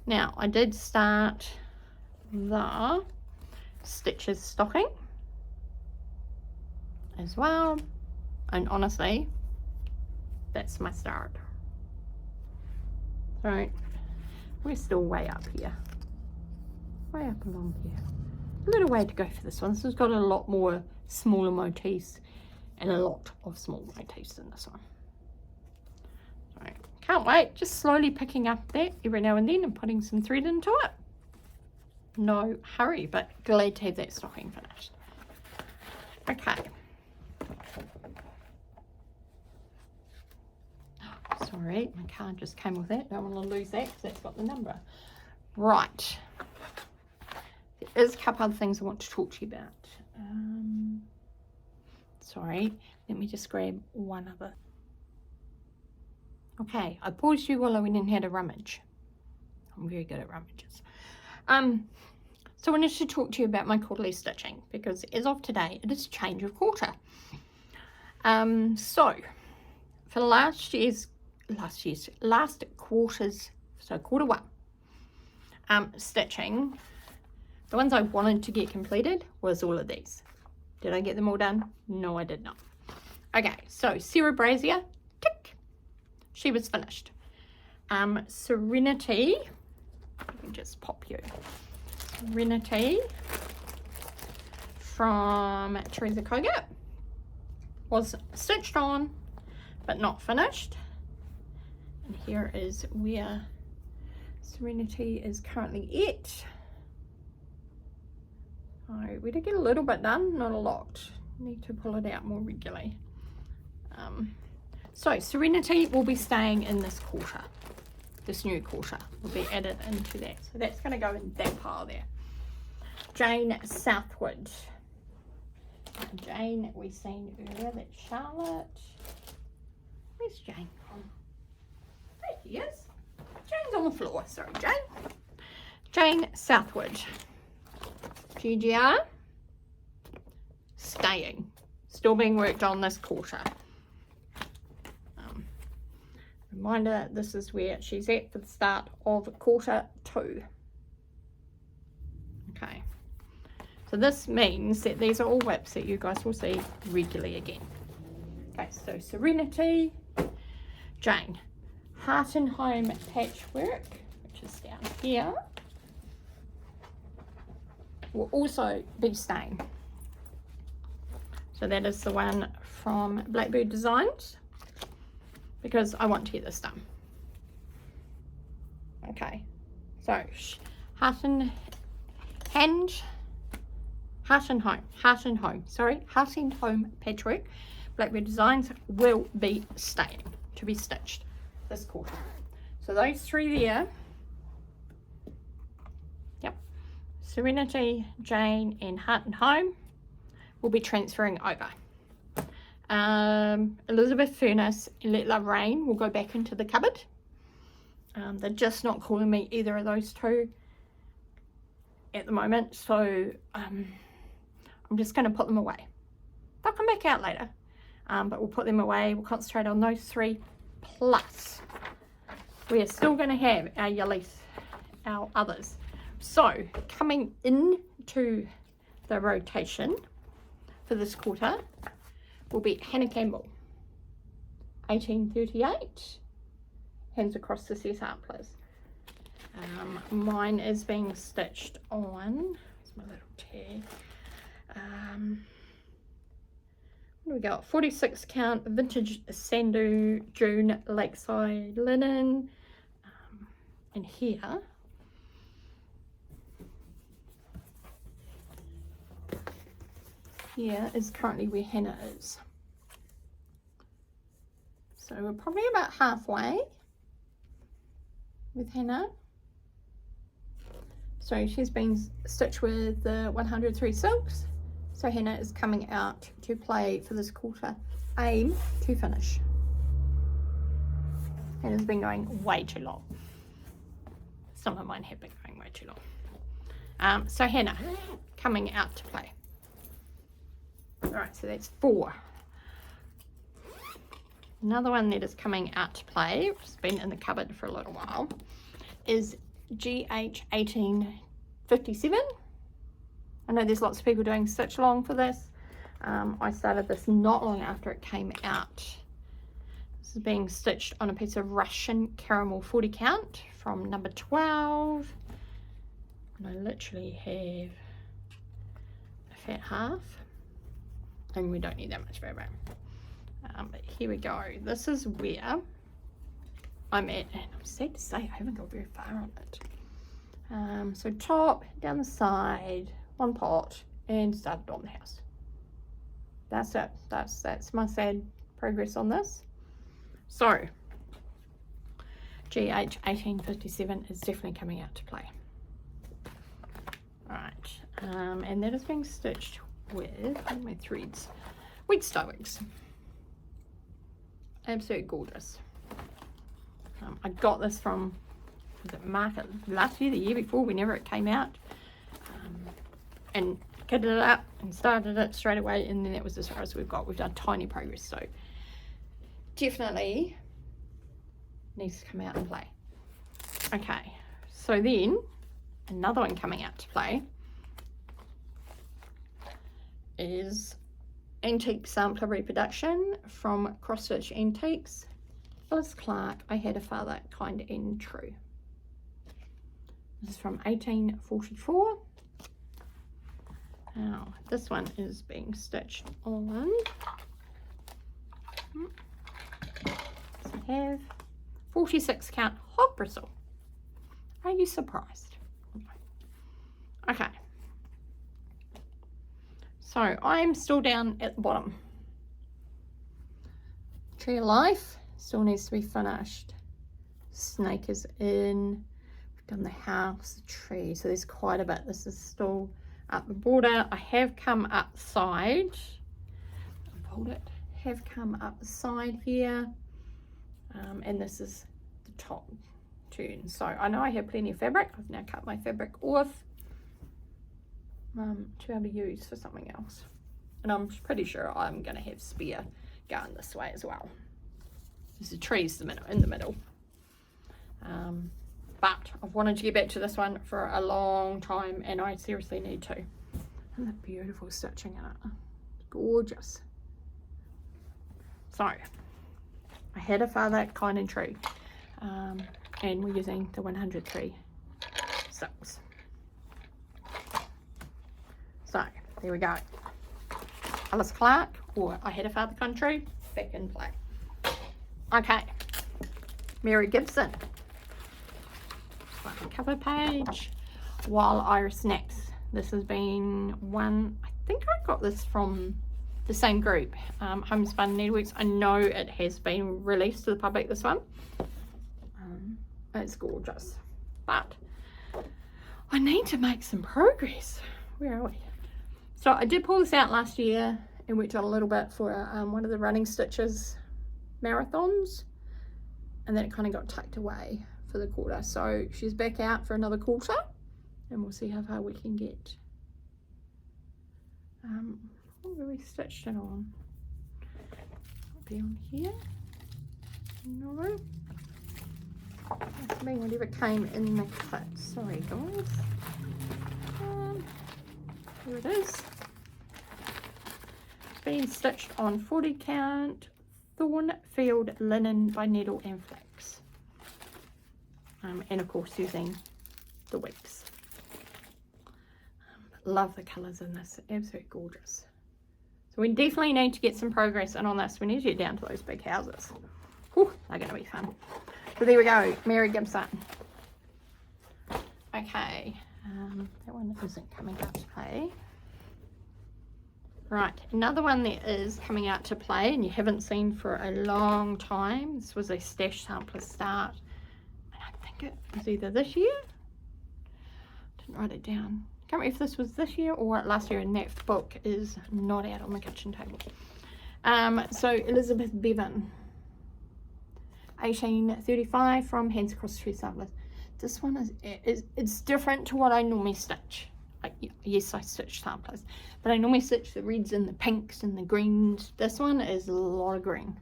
Now I did start the stitches stocking as well, and honestly that's my start. So we're still way up here, way up along here. A little way to go for this one. This has got a lot more smaller motifs and a lot of small motifs than this one. So can't wait, just slowly picking up that every now and then and putting some thread into it. No hurry, but glad to have that stocking finished. Okay. Sorry, my card just came with that. Don't want to lose that because that's got the number. Right. There's a couple other things I want to talk to you about. Sorry, let me just grab one other. Okay, I paused you while I went and had a rummage. I'm very good at rummages. So I wanted to talk to you about my quarterly stitching, because as of today, it is change of quarter. So for last quarter's, so quarter 1, stitching, the ones I wanted to get completed was all of these. Did I get them all done? No, I did not. Okay, so Sarah Brazier, tick, she was finished. Serenity, let me just pop you. Serenity from Teresa Koga was stitched on but not finished, and here is where Serenity is currently at. So we did get a little bit done, not a lot. Need to pull it out more regularly. So Serenity will be staying in this quarter. This new quarter will be added into that. So that's going to go in that pile there. Jane Southward. Jane we've seen earlier. That's Charlotte. Where's Jane gone? There she is. Jane's on the floor. Sorry, Jane. Jane Southward. Gigi, staying. Still being worked on this quarter. Reminder, this is where she's at for the start of quarter 2. Okay, so this means that these are all whips that you guys will see regularly again. Okay, so Serenity, Jane, Heart and Home Patchwork, which is down here, will also be staying. So that is the one from Blackbird Designs, because I want to get this done. Okay, so Heart and Home Patchwork, Blackbird Designs, will be staying to be stitched this quarter. So those 3 there, yep, Serenity, Jane and Heart and Home will be transferring over. Elizabeth Furnace and Let Love Rain will go back into the cupboard. They're just not calling me either of those two at the moment, so I'm just going to put them away. They'll come back out later, but we'll put them away. We'll concentrate on those three, plus we are still going to have our yellies, our others. So coming into the rotation for this quarter will be Hannah Campbell, 1838, Hands Across the Sea Samplers. Mine is being stitched on, it's my little tag, what do we got, 46 count vintage Sandu June Lakeside linen, and here is currently where Hannah is. So we're probably about halfway with Hannah. So she's been stitched with the 103 silks. So Hannah is coming out to play for this quarter. Aim to finish. Hannah's been going way too long. Some of mine have been going way too long. So Hannah coming out to play. Alright, so that's 4. Another one that is coming out to play, which has been in the cupboard for a little while, is GH1857. I know there's lots of people doing stitch along for this. I started this not long after it came out. This is being stitched on a piece of Russian caramel 40 count from number 12. And I literally have a fat half. And we don't need that much fabric. But here we go. This is where I'm at, and I'm sad to say I haven't got very far on it. So top, down the side, one pot, and started on the house. That's it. That's my sad progress on this. So GH1857 is definitely coming out to play. Alright, and that is being stitched with my threads, wheat stowings. Absolutely gorgeous. I got this from the market last year, the year before, whenever it came out, and kitted it up and started it straight away, and then that was as far as we've got. We've done tiny progress, so definitely needs to come out and play. Okay, so then another one coming out to play is Antique Sampler Reproduction from Cross Stitch Antiques. Phyllis Clark, I Had a Father, Kind and True. This is from 1844. Now, this one is being stitched on. So I have 46 count hog bristle. Are you surprised? Okay. So I'm still down at the bottom. Tree of Life still needs to be finished. Snake is in. We've done the house, the tree. So there's quite a bit. This is still up the border. I have come up the side. Hold it. Have come up the side here. And this is the top turn. So I know I have plenty of fabric. I've now cut my fabric off. To be able to use for something else, and I'm pretty sure I'm going to have spare going this way as well. There's the trees in the middle, but I've wanted to get back to this one for a long time, and I seriously need to. And the beautiful stitching in it, gorgeous. So I Had a Father, Kind and True, and we're using the 103 silks. So there we go. Phyllis Clark, or I Had a Father, Kind and True, back in play. Okay, Mary Gibson, cover page. While Iris Naps. This has been one, I think I got this from the same group, Homespun Needleworks. I know it has been released to the public, this one. It's gorgeous, but I need to make some progress. Where are we? So I did pull this out last year and worked on a little bit for one of the running stitches marathons, and then it kind of got tucked away for the quarter. So she's back out for another quarter, and we'll see how far we can get. What were we stitched it on? It'll be on here. No. That's me, whatever came in the kit. Sorry guys. Here it is. It's been stitched on 40 count Thornfield linen by Needle and Flax. And of course using the wigs. Love the colours in this, absolutely gorgeous. So we definitely need to get some progress in on this. We need to get down to those big houses. Whew, they're going to be fun. So there we go, Mary Gibson. Okay, that one isn't coming out to play. Right, another one that is coming out to play and you haven't seen for a long time. This was a stash sampler start. And I think it was either this year. Didn't write it down. Can't remember if this was this year or last year, and that book is not out on the kitchen table. So Elizabeth Bevan, 1835, from Hands Across True Samplers. This one it's different to what I normally stitch. Like, yes, I stitch samplers, but I normally stitch the reds and the pinks and the greens. This one is a lot of green,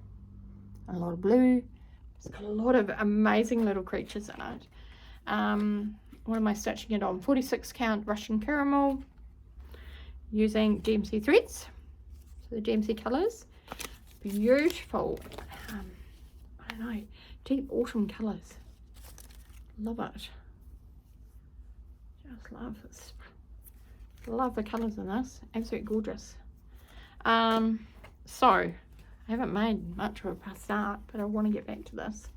a lot of blue. It's got a lot of amazing little creatures in it. What am I stitching it on? 46 count Russian caramel using GMC threads. So the GMC colours. Beautiful. I don't know, deep autumn colours. Love it. Just love this. Love the colours in this. Absolutely gorgeous. So I haven't made much of a start, but I want to get back to this.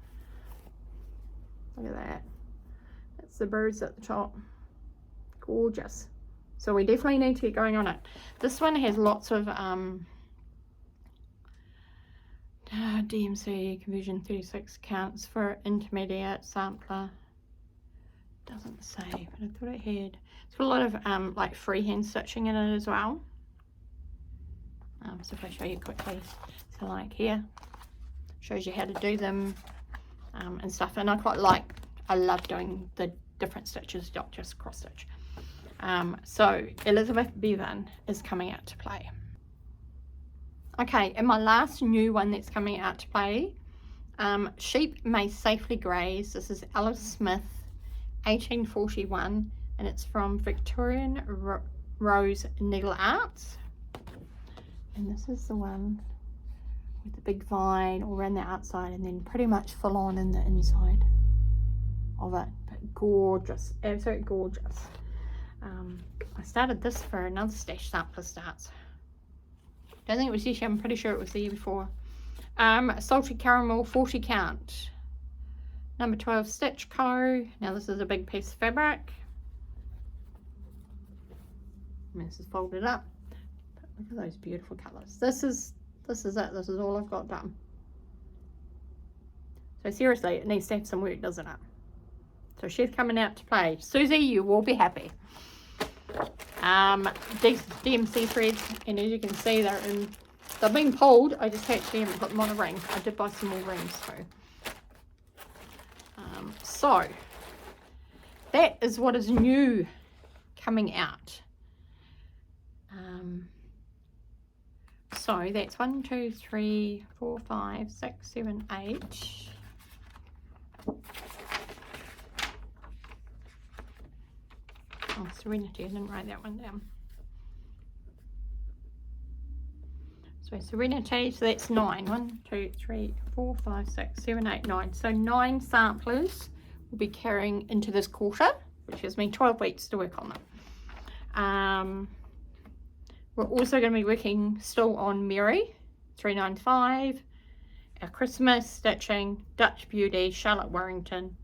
Look at that. That's the birds at the top. Gorgeous. So we definitely need to get going on it. This one has lots of DMC conversion 36 counts for intermediate sampler. Doesn't say, but I thought it had. It's got a lot of like freehand stitching in it as well. So if I show you quickly, so like here, shows you how to do them and stuff. And I love doing the different stitches, not just cross stitch. So Elizabeth Bevan is coming out to play. Okay, and my last new one that's coming out to play, Sheep May Safely Graze. This is Alice Smith, 1841, and it's from Victorian Rose Needle Arts. And this is the one with the big vine all around the outside and then pretty much full on in the inside of it. But gorgeous, absolutely gorgeous. I started this for another stash sampler starts. Don't think it was this year, I'm pretty sure it was the year before. Salted Caramel 40 count. Number 12 Stitch Co. Now this is a big piece of fabric. And this is folded up. But look at those beautiful colours. This is it. This is all I've got done. So seriously, it needs to have some work, doesn't it? So she's coming out to play. Susie, you will be happy. DMC threads, and as you can see, they've been pulled. I just actually haven't put them on a ring. I did buy some more rings too. So that is what is new coming out. So that's 1, 2, 3, 4, 5, 6, 7, 8. Oh, Serenity, I didn't write that one down. So Serenity, so that's 9. 1, 2, 3, 4, 5, 6, 7, 8, 9. So 9 samplers will be carrying into this quarter, which gives me 12 weeks to work on them. We're also going to be working still on Mary, 395, our Christmas stitching, Dutch Beauty, Charlotte Warrington,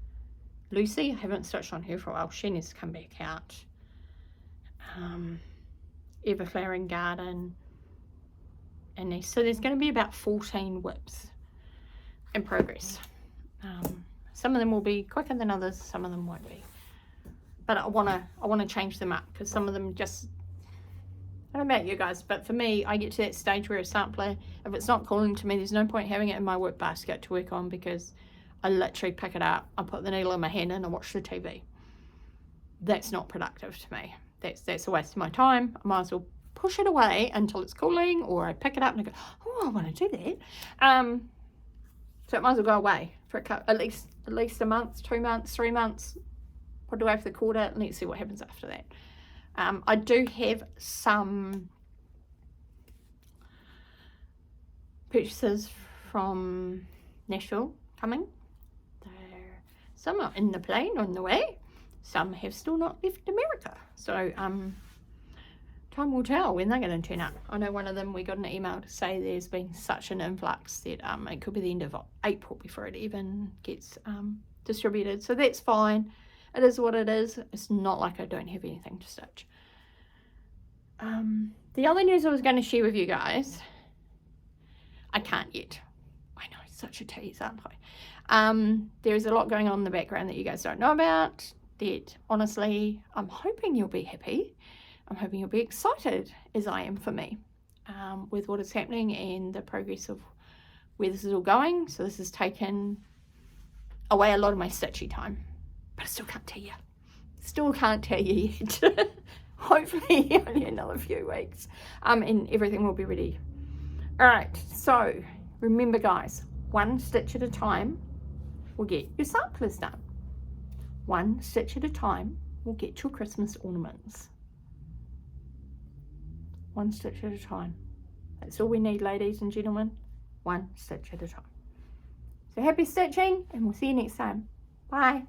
Lucy. I haven't stitched on her for a while. She needs to come back out. Everflowering Garden. And so there's going to be about 14 whips in progress. Some of them will be quicker than others. Some of them won't be. but I wanna change them up because some of them just, I don't know about you guys, but for me, I get to that stage where a sampler, if it's not calling to me, there's no point having it in my work basket to work on, because I literally pick it up, I put the needle in my hand and I watch the TV. That's not productive to me. That's a waste of my time. I might as well push it away until it's cooling, or I pick it up and I go, oh, I want to do that. So it might as well go away for at least a month, 2 months, 3 months. Put it away for the quarter and let's see what happens after that. I do have some purchases from Nashville coming. Some are in the plane on the way. Some have still not left America. So time will tell when they're going to turn up. I know one of them, we got an email to say there's been such an influx that it could be the end of April before it even gets distributed. So that's fine. It is what it is. It's not like I don't have anything to stitch. The other news I was going to share with you guys, I can't yet. I know, such a tease, aren't I? There's a lot going on in the background that you guys don't know about, that honestly, I'm hoping you'll be happy. I'm hoping you'll be excited, as I am for me, with what is happening and the progress of where this is all going. So this has taken away a lot of my stitchy time, but I still can't tell you. Still can't tell you yet. Hopefully only another few weeks, and everything will be ready. All right, so remember guys, 1 stitch at a time will get your samplers done. 1 stitch at a time will get your Christmas ornaments. 1 stitch at a time. That's all we need, ladies and gentlemen. 1 stitch at a time. So happy stitching, and we'll see you next time. Bye.